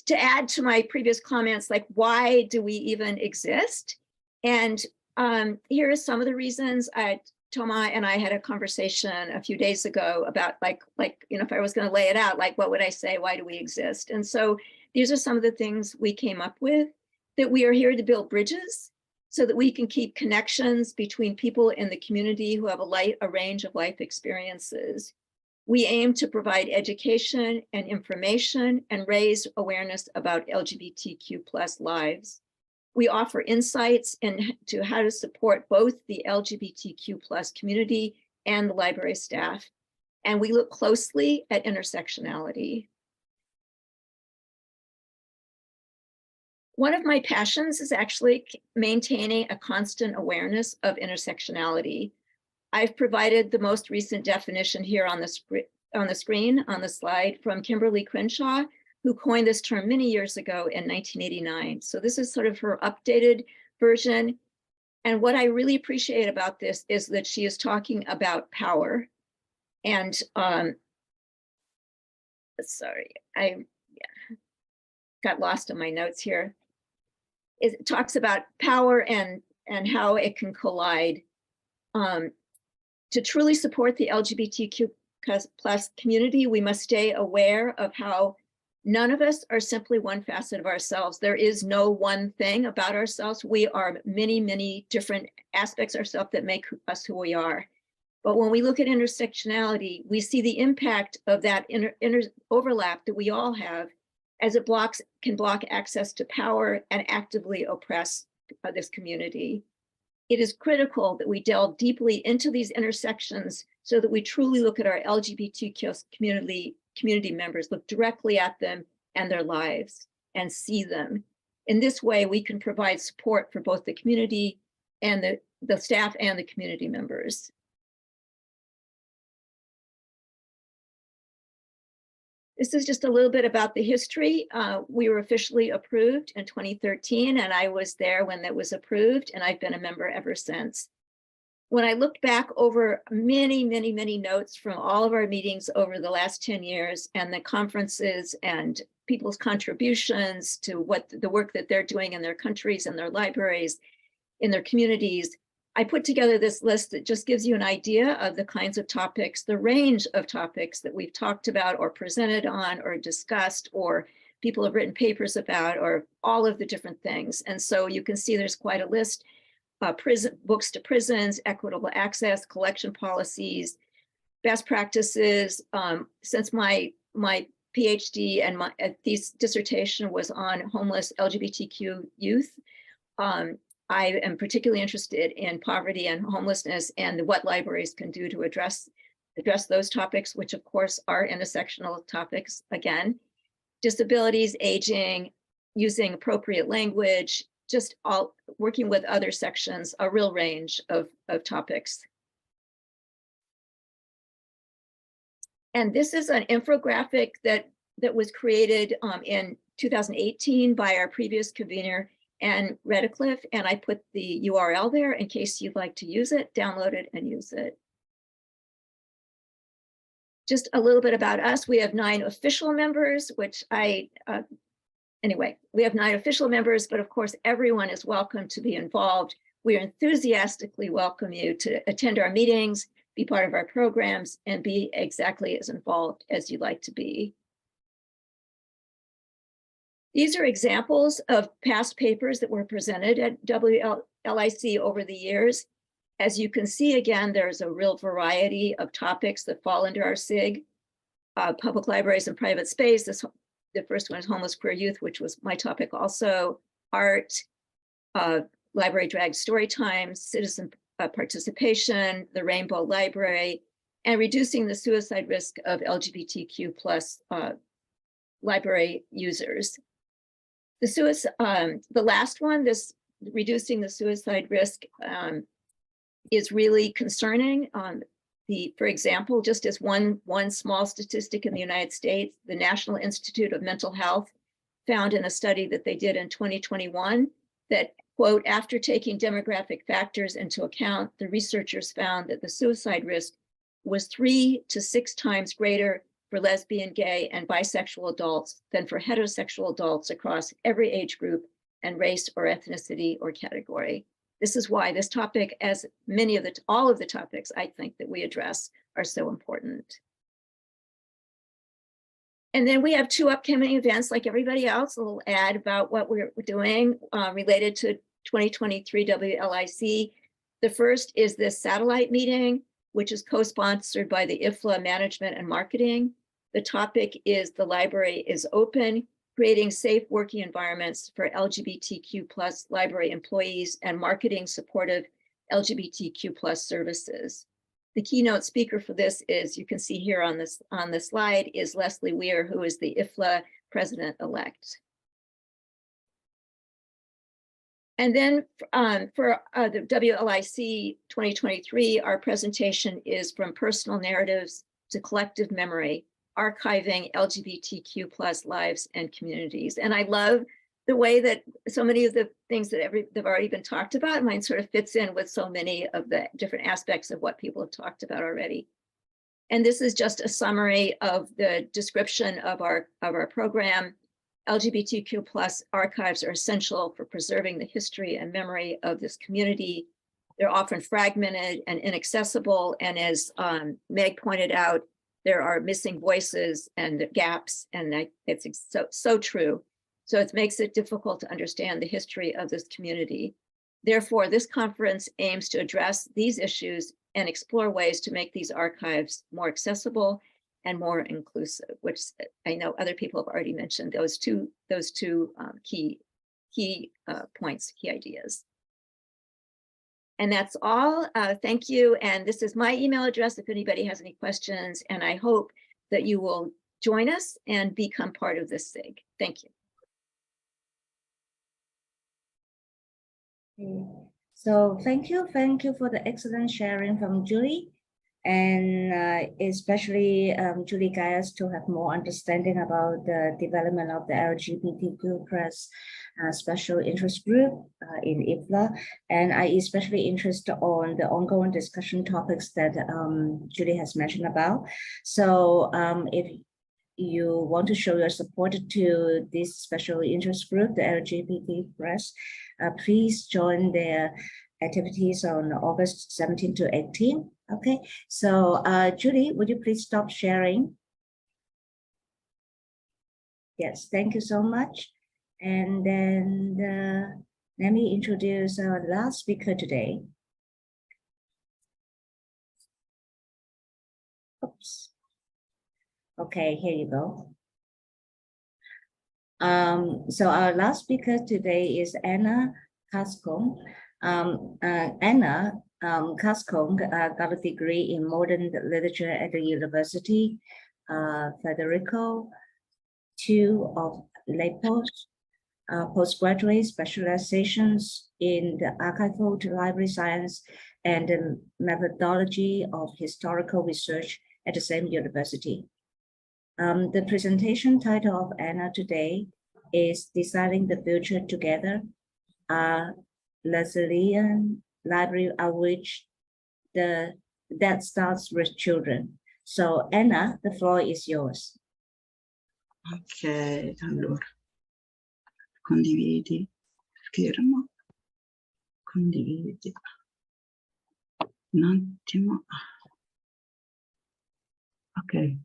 Speaker 7: to add to my previous comments, like, why do we even exist? And here are some of the reasons. Thomas and I had a conversation a few days ago about like, if I was going to lay it out, like, what would I say? Why do we exist? And so these are some of the things we came up with, that we are here to build bridges so that we can keep connections between people in the community who have a range of life experiences. We aim to provide education and information and raise awareness about LGBTQ plus lives. We offer insights into how to support both the LGBTQ plus community and the library staff. And we look closely at intersectionality. One of my passions is actually maintaining a constant awareness of intersectionality. I've provided the most recent definition here on the screen, on the slide, from Kimberly Crenshaw, who coined this term many years ago in 1989. So this is sort of her updated version. And what I really appreciate about this is that she is talking about power. And sorry, I got lost in my notes here. It talks about power and how it can collide. To truly support the LGBTQ plus community, we must stay aware of how none of us are simply one facet of ourselves. There is no one thing about ourselves. We are many, many different aspects of ourselves that make us who we are. But when we look at intersectionality, we see the impact of that overlap that we all have as it can block access to power and actively oppress this community. It is critical that we delve deeply into these intersections so that we truly look at our LGBTQ community members, look directly at them and their lives and see them. In this way, we can provide support for both the community and the staff and the community members. This is just a little bit about the history. We were officially approved in 2013, and I was there when that was approved, and I've been a member ever since. When I looked back over many, many, many notes from all of our meetings over the last 10 years and the conferences and people's contributions to what the work that they're doing in their countries and their libraries, in their communities, I put together this list that just gives you an idea of the kinds of topics, the range of topics that we've talked about or presented on or discussed or people have written papers about, or all of the different things. And so you can see there's quite a list. Books to prisons, equitable access, collection policies, best practices. Since my PhD and my dissertation was on homeless LGBTQ youth, I am particularly interested in poverty and homelessness and what libraries can do to address those topics, which of course are intersectional topics again. Disabilities, aging, using appropriate language, just all working with other sections, a real range of topics. And this is an infographic that was created in 2018 by our previous convener, Anne Redcliffe, and I put the URL there in case you'd like to use it, download it and use it. Just a little bit about us. We have 9 official members, which anyway, we have 9 official members, but of course, everyone is welcome to be involved. We enthusiastically welcome you to attend our meetings, be part of our programs, and be exactly as involved as you'd like to be. These are examples of past papers that were presented at WLIC over the years. As you can see, again, there's a real variety of topics that fall under our SIG. Public libraries and private space. The first one is homeless queer youth, which was my topic also. Art, library drag story times, citizen participation, the Rainbow Library, and reducing the suicide risk of LGBTQ plus library users. The last one, this reducing the suicide risk, is really concerning. For example, just as one small statistic in the United States, the National Institute of Mental Health found in a study that they did in 2021 that, quote, after taking demographic factors into account, the researchers found that the suicide risk was 3 to 6 times greater for lesbian, gay, and bisexual adults than for heterosexual adults across every age group and race or ethnicity or category. This is why this topic, as all of the topics I think that we address, are so important. And then we have 2 upcoming events like everybody else, a little ad about what we're doing related to 2023 WLIC. The first is this satellite meeting, which is co-sponsored by the IFLA Management and Marketing. The topic is The Library is Open, creating safe working environments for LGBTQ plus library employees and marketing supportive LGBTQ plus services. The keynote speaker for this is, you can see here on the slide, is Leslie Weir, who is the IFLA president-elect. And then for the WLIC 2023, our presentation is From Personal Narratives to Collective Memory, Archiving LGBTQ plus lives and communities. And I love the way that so many of the things that have already been talked about, mine sort of fits in with so many of the different aspects of what people have talked about already. And this is just a summary of the description of our program. LGBTQ plus archives are essential for preserving the history and memory of this community. They're often fragmented and inaccessible. And as Meg pointed out, there are missing voices and gaps, and it's so true. So it makes it difficult to understand the history of this community. Therefore, this conference aims to address these issues and explore ways to make these archives more accessible and more inclusive, which I know other people have already mentioned, those two key points, key ideas. And that's all. Thank you. And this is my email address if anybody has any questions. And I hope that you will join us and become part of this SIG. Thank you.
Speaker 1: So thank you for the excellent sharing from Julie, and especially Julie guide us to have more understanding about the development of the LGBTQ+ special interest group in IFLA, and I especially interested on the ongoing discussion topics that Julie has mentioned about. So if you want to show your support to this special interest group, the LGBT+, please join their activities on August 17 to 18. Okay, so Julie, would you please stop sharing? Yes, thank you so much. And then let me introduce our last speaker today. Oops. Okay, here you go. So our last speaker today is Anna Cascon. Anna Cascon got a degree in modern literature at the University Federico II of Naples. Postgraduate specializations in the archival library science and the methodology of historical research at the same university. The presentation title of Anna today is Designing the Future Together, Resilient Library Outreach that starts with children. So Anna, the floor is yours.
Speaker 8: Ok, allora, condividi schermo, condividi, un attimo. Okay.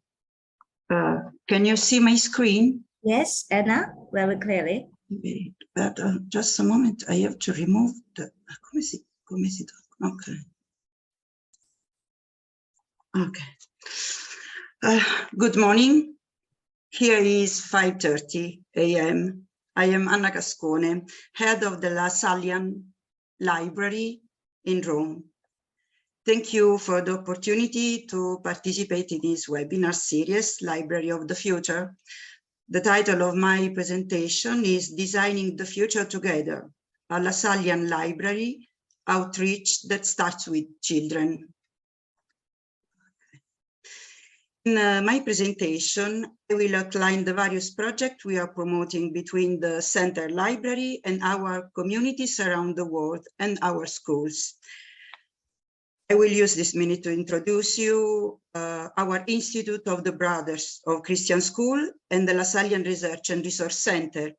Speaker 8: Can you see my screen?
Speaker 1: Yes, Anna, very clearly.
Speaker 8: Wait, but just a moment, I have to remove the, come si okay. Okay. Good morning. Here is 5:30 a.m. I am Anna Cascone, head of the La Sallian Library in Rome. Thank you for the opportunity to participate in this webinar series, Library of the Future. The title of my presentation is Designing the Future Together, a La Sallian Library Outreach that starts with children. In my presentation, I will outline the various projects we are promoting between the Center Library and our communities around the world and our schools. I will use this minute to introduce you our Institute of the Brothers of Christian School and the La Sallian Research and Resource Center.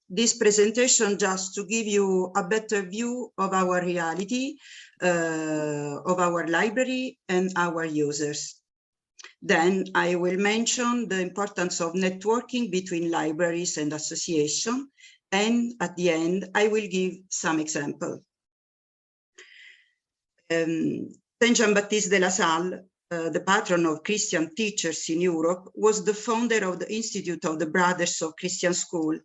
Speaker 8: This presentation just to give you a better view of our reality, of our library and our users. Then I will mention the importance of networking between libraries and associations, and at the end, I will give some examples. Saint Jean-Baptiste de La Salle, the patron of Christian teachers in Europe, was the founder of the Institute of the Brothers of Christian School.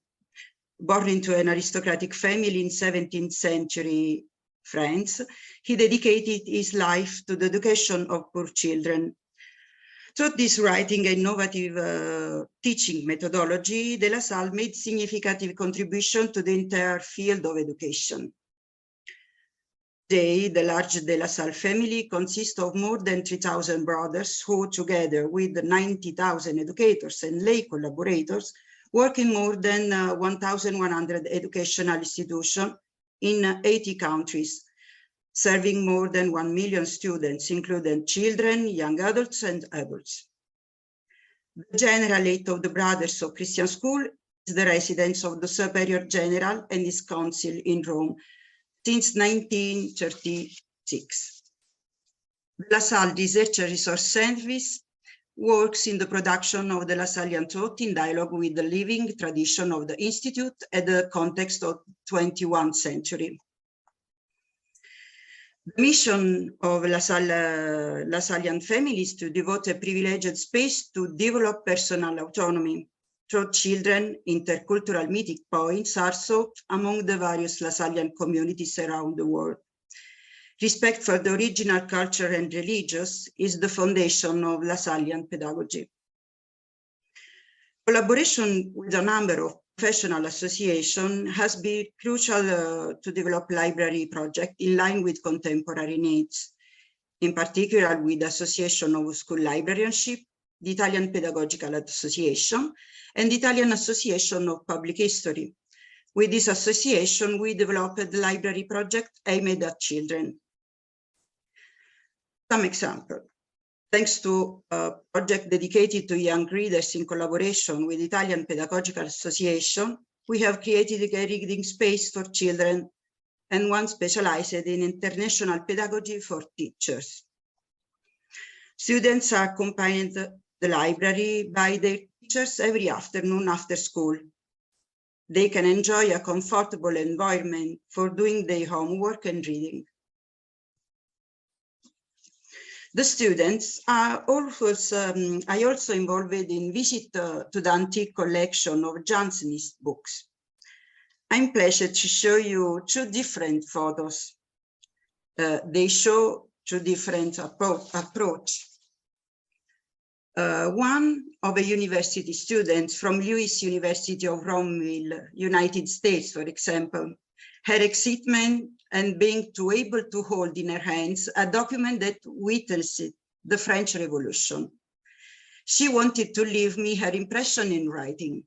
Speaker 8: Born into an aristocratic family in 17th century France, he dedicated his life to the education of poor children. Through this writing and innovative teaching methodology, De La Salle made significant contribution to the entire field of education. Today, the large De La Salle family consists of more than 3,000 brothers who, together with 90,000 educators and lay collaborators, work in more than 1,100 educational institutions in 80 countries, serving more than 1 million students, including children, young adults, and adults. The Generalate of the Brothers of Christian School is the residence of the Superior General and his council in Rome since 1936. La Salle Research and Resource Service works in the production of the Lassallian thought in dialogue with the living tradition of the Institute and the context of 21st century. The mission of Lassallian family is to devote a privileged space to develop personal autonomy. Through children, intercultural meeting points are sought among the various Lassallian communities around the world. Respect for the original culture and religions is the foundation of Lassallian pedagogy. Collaboration with a number of professional associations has been crucial to develop library projects in line with contemporary needs, in particular with the Association of School Librarianship, the Italian Pedagogical Association, and the Italian Association of Public History. With this association, we developed the library project aimed at children. Some example. Thanks to a project dedicated to young readers in collaboration with Italian Pedagogical Association, we have created a reading space for children and one specialized in international pedagogy for teachers. Students are accompanied to the library by their teachers every afternoon after school. They can enjoy a comfortable environment for doing their homework and reading. The students are also involved in visit to the antique collection of Jansenist books. I'm pleased to show you two different photos. They show two different approach. One of a university student from Lewis University of Romville, United States, for example, her excitement and being able to hold in her hands a document that witnessed the French Revolution. She wanted to leave me her impression in writing.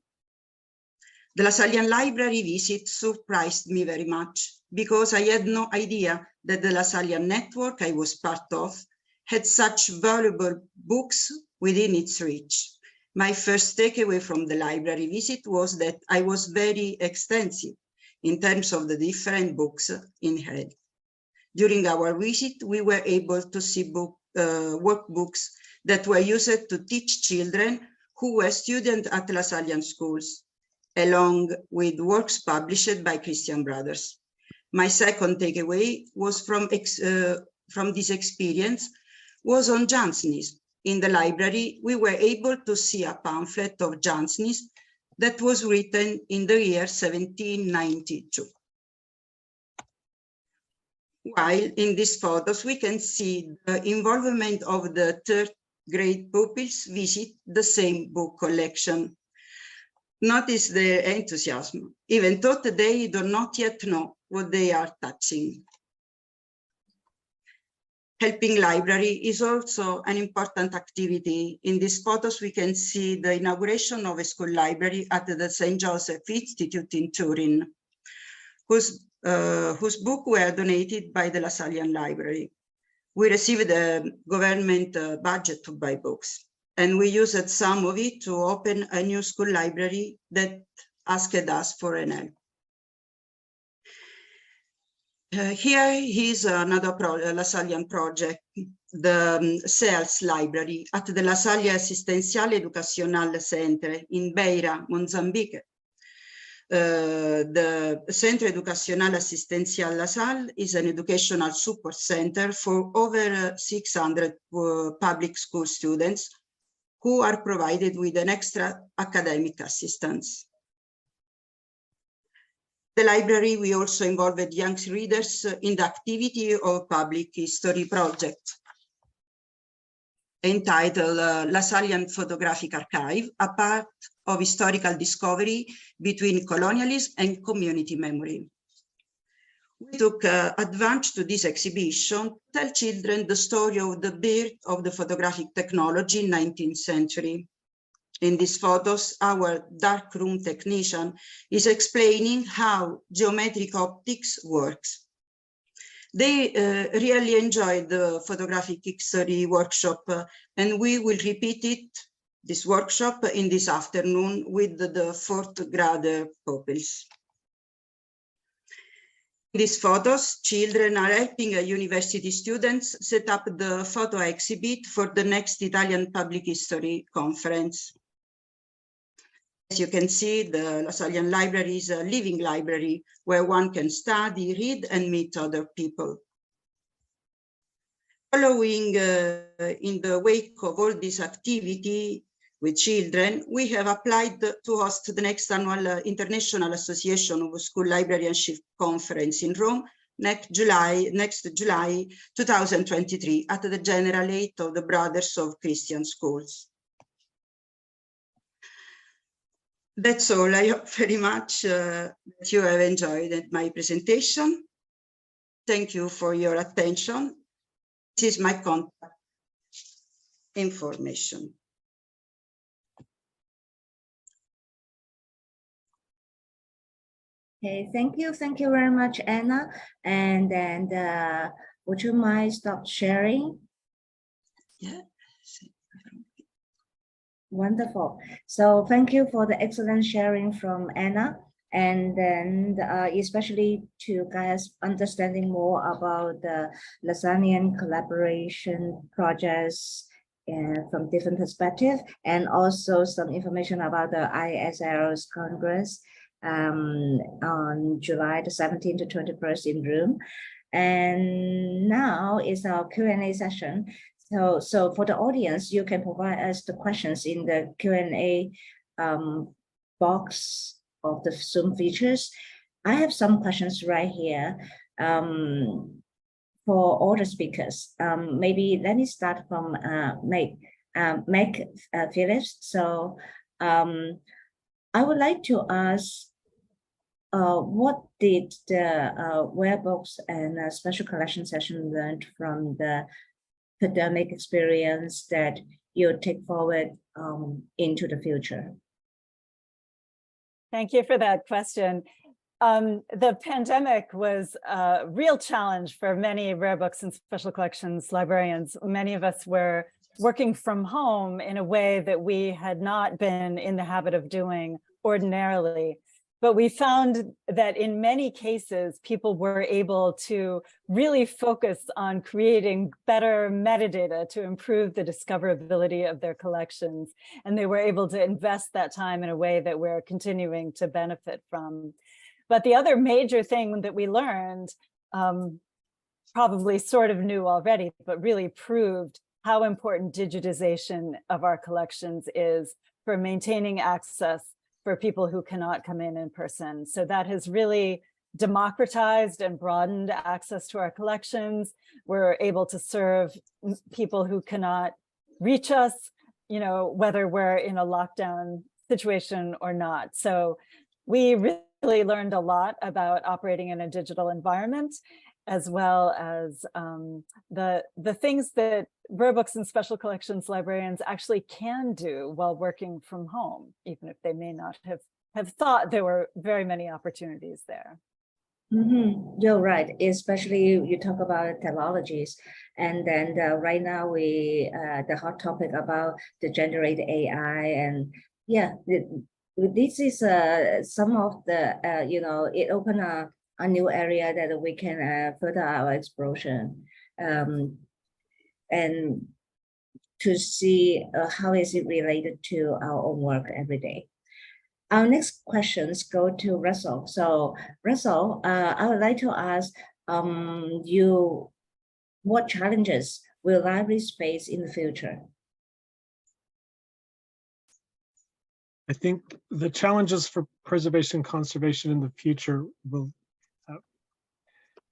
Speaker 8: The Lassallian Library visit surprised me very much because I had no idea that the Lassallian network I was part of had such valuable books within its reach. My first takeaway from the library visit was that I was very extensive in terms of the different books in hand. During our visit, we were able to see workbooks that were used to teach children who were students at Lassallian schools, along with works published by Christian Brothers. My second takeaway was from this experience was on Jansenism. In the library, we were able to see a pamphlet of Jansenism that was written in the year 1792. While in these photos, we can see the involvement of the third grade pupils visit the same book collection. Notice their enthusiasm, even though they do not yet know what they are touching. Helping library is also an important activity. In these photos, we can see the inauguration of a school library at the St. Joseph Institute in Turin, whose books were donated by the Lassallian Library. We received a government budget to buy books, and we used some of it to open a new school library that asked us for an help. Here is another Lassallian project, the SEALS Library at the La Salle Assistenziale Educacional Center in Beira, Mozambique. The Centro Educacional Assistencial La Salle is an educational support center for over 600 public school students who are provided with an extra academic assistance. The library, we also involved young readers in the activity of public history project entitled Lassallian Photographic Archive, a part of historical discovery between colonialism and community memory. We took advantage to this exhibition to tell children the story of the birth of the photographic technology in 19th century. In these photos, our darkroom technician is explaining how geometric optics works. They really enjoyed the photographic history workshop, and we will repeat this workshop in this afternoon with the fourth grade pupils. These photos, children are helping university students set up the photo exhibit for the next Italian Public History Conference. As you can see, the La Saglian Library is a living library where one can study, read, and meet other people. Following in the wake of all this activity with children, we have applied to host the next annual International Association of School Librarianship Conference in Rome next July 2023 at the General Eight of the Brothers of Christian Schools. That's all. I hope very much that you have enjoyed my presentation. Thank you for your attention. This is my contact information.
Speaker 1: Okay, thank you very much, Anna. And then would you mind stop sharing?
Speaker 8: Yeah.
Speaker 1: Wonderful. So thank you for the excellent sharing from Anna, and then especially to guys understanding more about the Lasagnian collaboration projects from different perspectives, and also some information about the ISL's Congress on July the 17th to 21st in Rome. And now is our Q&A session. So for the audience, you can provide us the questions in the Q&A box of the Zoom features. I have some questions right here for all the speakers. Maybe let me start from Meg Phillips. So I would like to ask, what did the Rare Books and Special Collection session learned from the pandemic experience that you take forward into the future?
Speaker 6: Thank you for that question. The pandemic was a real challenge for many Rare Books and Special Collections librarians. Many of us were working from home in a way that we had not been in the habit of doing ordinarily. But we found that in many cases, people were able to really focus on creating better metadata to improve the discoverability of their collections. And they were able to invest that time in a way that we're continuing to benefit from. But the other major thing that we learned, probably sort of knew already, but really proved how important digitization of our collections is for maintaining access for people who cannot come in person. So that has really democratized and broadened access to our collections. We're able to serve people who cannot reach us, whether we're in a lockdown situation or not. So we really learned a lot about operating in a digital environment, as well as the things that Rare Books and Special Collections librarians actually can do while working from home, even if they may not have thought there were very many opportunities there.
Speaker 1: Mm-hmm. You're right, especially you talk about technologies, and then right now the hot topic about the generated AI, and yeah, this is some of the it opened a new area that we can further our exploration, and to see how is it related to our own work every day. Our next questions go to Russell. So Russell, I would like to ask you, what challenges will libraries face in the future?
Speaker 5: I think the challenges for preservation and conservation in the future will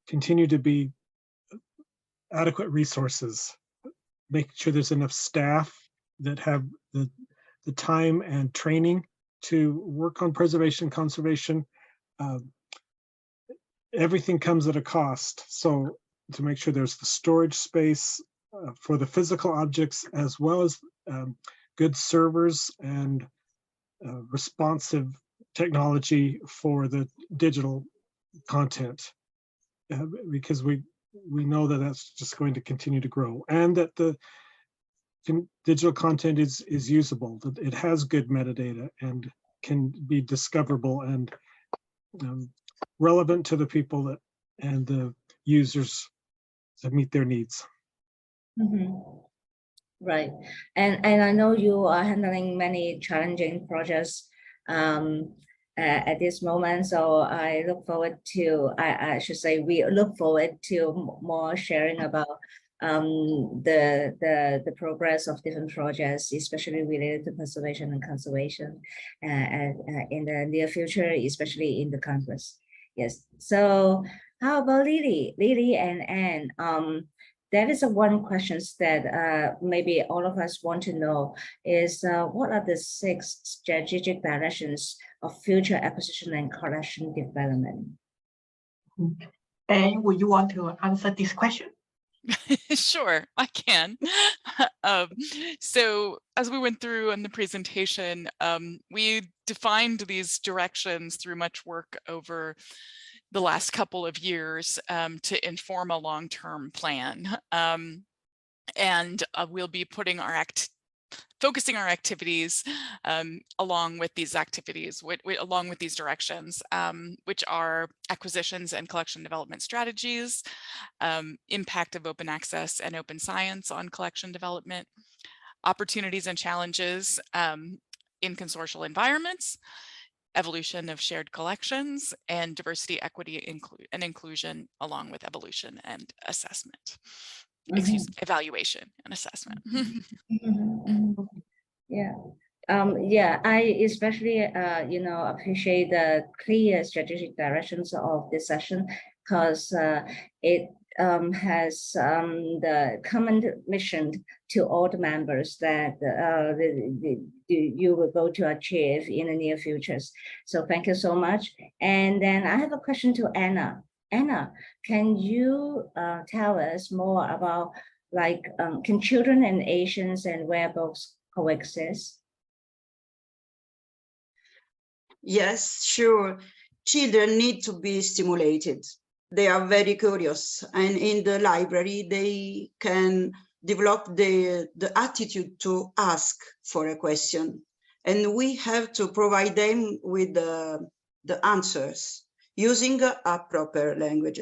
Speaker 5: continue to be adequate resources, making sure there's enough staff that have the time and training to work on preservation and conservation. Everything comes at a cost. So to make sure there's the storage space for the physical objects, as well as good servers and responsive technology for the digital content, because we know that that's just going to continue to grow, and that the digital content is usable, that it has good metadata and can be discoverable and relevant to the people that and the users to meet their needs.
Speaker 1: Mhm. Right. And I know you are handling many challenging projects at this moment. So I look forward to, I should say, we look forward to more sharing about the progress of different projects, especially related to conservation and conservation in the near future, especially in the Congress. Yes. So how about Lily and Anne? That is one question that maybe all of us want to know is what are the 6 strategic directions of future acquisition and collection development?
Speaker 2: And would you want to answer this question?
Speaker 3: Sure, I can. So as we went through in the presentation, we defined these directions through much work over the last couple of years to inform a long-term plan. And we'll be putting focusing our activities along with these activities, along with these directions, which are acquisitions and collection development strategies, impact of open access and open science on collection development, opportunities and challenges in consortial environments, evolution of shared collections, and diversity, equity, and inclusion, along with evolution and assessment. Excuse me, evaluation and assessment.
Speaker 1: Yeah. Yeah, I especially, appreciate the clear strategic directions of this session because it has the common mission to all the members that you will go to achieve in the near futures. So thank you so much. And then I have a question to Anna. Anna, can you tell us more about can children and Asians and rare books coexist?
Speaker 8: Yes, sure. Children need to be stimulated. They are very curious, and in the library, they can develop the attitude to ask for a question. And we have to provide them with the answers using a proper language.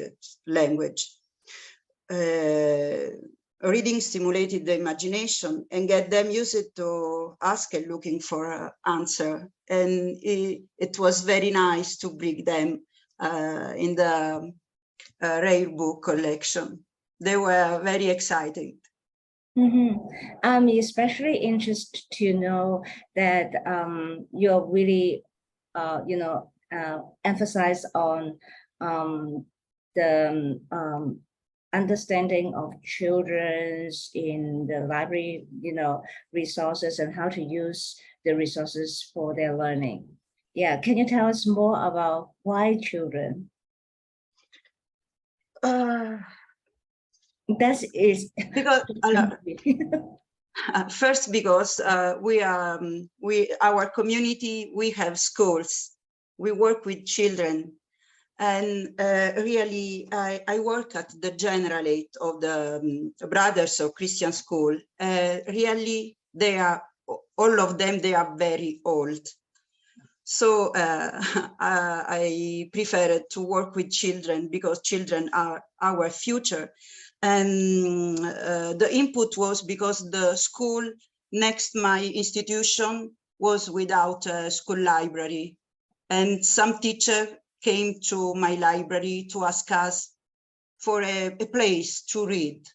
Speaker 8: Reading stimulated the imagination and get them used to ask and looking for an answer. And it was very nice to bring them in the rare book collection. They were very excited.
Speaker 1: I'm especially interested to know that you're really, emphasize on the understanding of children's in the library, resources and how to use the resources for their learning. Yeah, can you tell us more about why children? That is
Speaker 8: because first, because our community, we have schools, we work with children, and really I work at the generalate of the Brothers of Christian School. Really, all of them, they are very old. So I prefer to work with children because children are our future. And the input was because the school next my institution was without a school library. And some teacher came to my library to ask us for a place to read.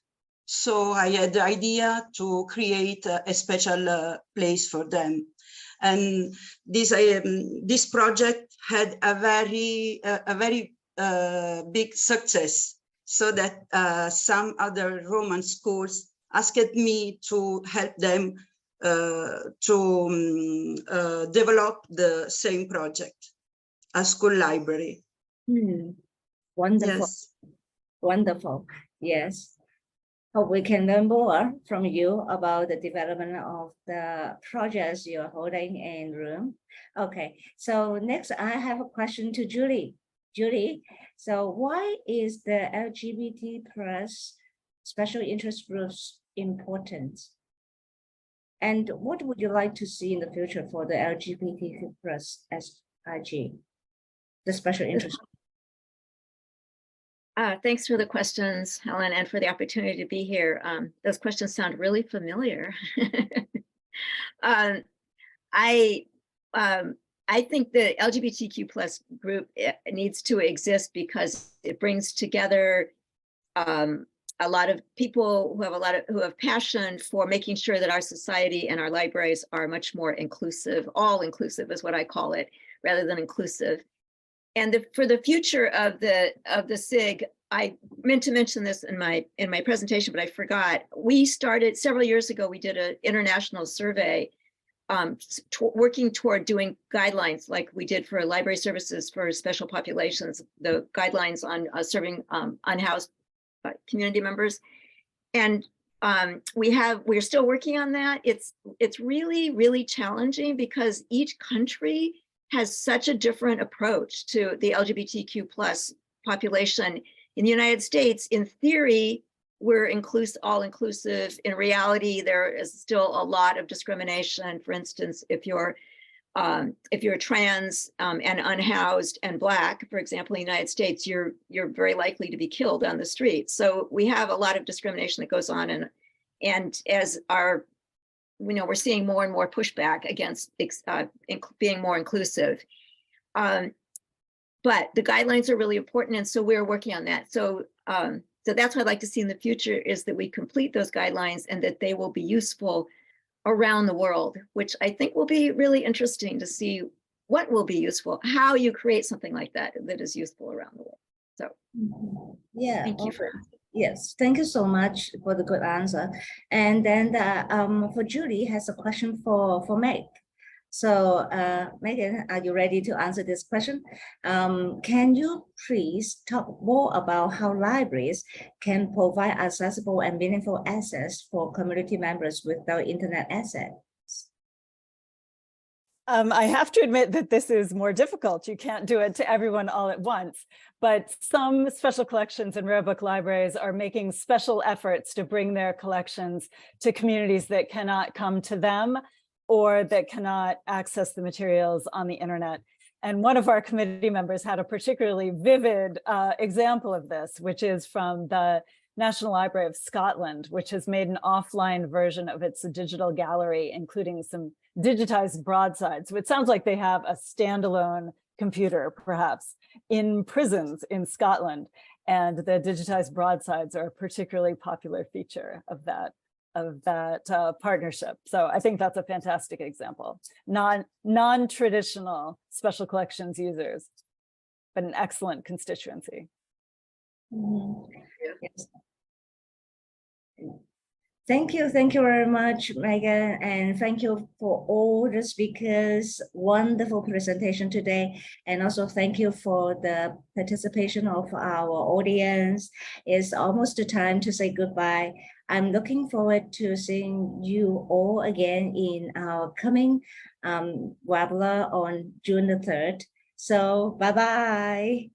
Speaker 8: So I had the idea to create a special place for them. And this project had a very big success, so that some other Roman schools asked me to help them to develop the same project, a school library.
Speaker 1: Wonderful.
Speaker 8: Yes.
Speaker 1: Wonderful. Yes. Hope we can learn more from you about the development of the projects you're holding in room. Okay, so next I have a question to Julie. Julie, so why is the LGBT plus special interest groups important? And what would you like to see in the future for the LGBT plus SIG, the special interest?
Speaker 7: Thanks for the questions, Helen, and for the opportunity to be here. Those questions sound really familiar. I think the LGBTQ plus group needs to exist because it brings together a lot of people who have passion for making sure that our society and our libraries are much more inclusive. All inclusive is what I call it, rather than inclusive. And for the future of the SIG, I meant to mention this in my presentation, but I forgot. We started several years ago. We did an international survey working toward doing guidelines like we did for library services for special populations, the guidelines on serving unhoused community members. And we're still working on that. It's really, really challenging because each country has such a different approach to the LGBTQ plus population. In the United States, in theory, we're all inclusive. In reality, there is still a lot of discrimination. For instance, if you're trans and unhoused and Black, for example, in the United States, you're very likely to be killed on the street. So we have a lot of discrimination that goes on, and as we're seeing more and more pushback against being more inclusive. But the guidelines are really important, and so we're working on that. So that's what I'd like to see in the future, is that we complete those guidelines and that they will be useful around the world, which I think will be really interesting to see what will be useful, how you create something like that is useful around the world. So
Speaker 1: yeah,
Speaker 7: thank you for
Speaker 1: yes, thank you so much for the good answer. And then for Julie has a question for Meg. So Megan, are you ready to answer this question? Can you please talk more about how libraries can provide accessible and meaningful access for community members without internet access?
Speaker 6: I have to admit that this is more difficult. You can't do it to everyone all at once, but some special collections and rare book libraries are making special efforts to bring their collections to communities that cannot come to them or that cannot access the materials on the internet. And one of our committee members had a particularly vivid example of this, which is from the National Library of Scotland, which has made an offline version of its digital gallery, including some digitized broadsides. So it sounds like they have a standalone computer, perhaps, in prisons in Scotland. And the digitized broadsides are a particularly popular feature of that partnership. So I think that's a fantastic example. Non-traditional special collections users, but an excellent constituency.
Speaker 1: Mm-hmm. Yes. Thank you very much, Megan, and thank you for all the speakers. Wonderful presentation today, and also thank you for the participation of our audience. It's almost the time to say goodbye. I'm looking forward to seeing you all again in our coming webinar on June the 3rd. So bye-bye.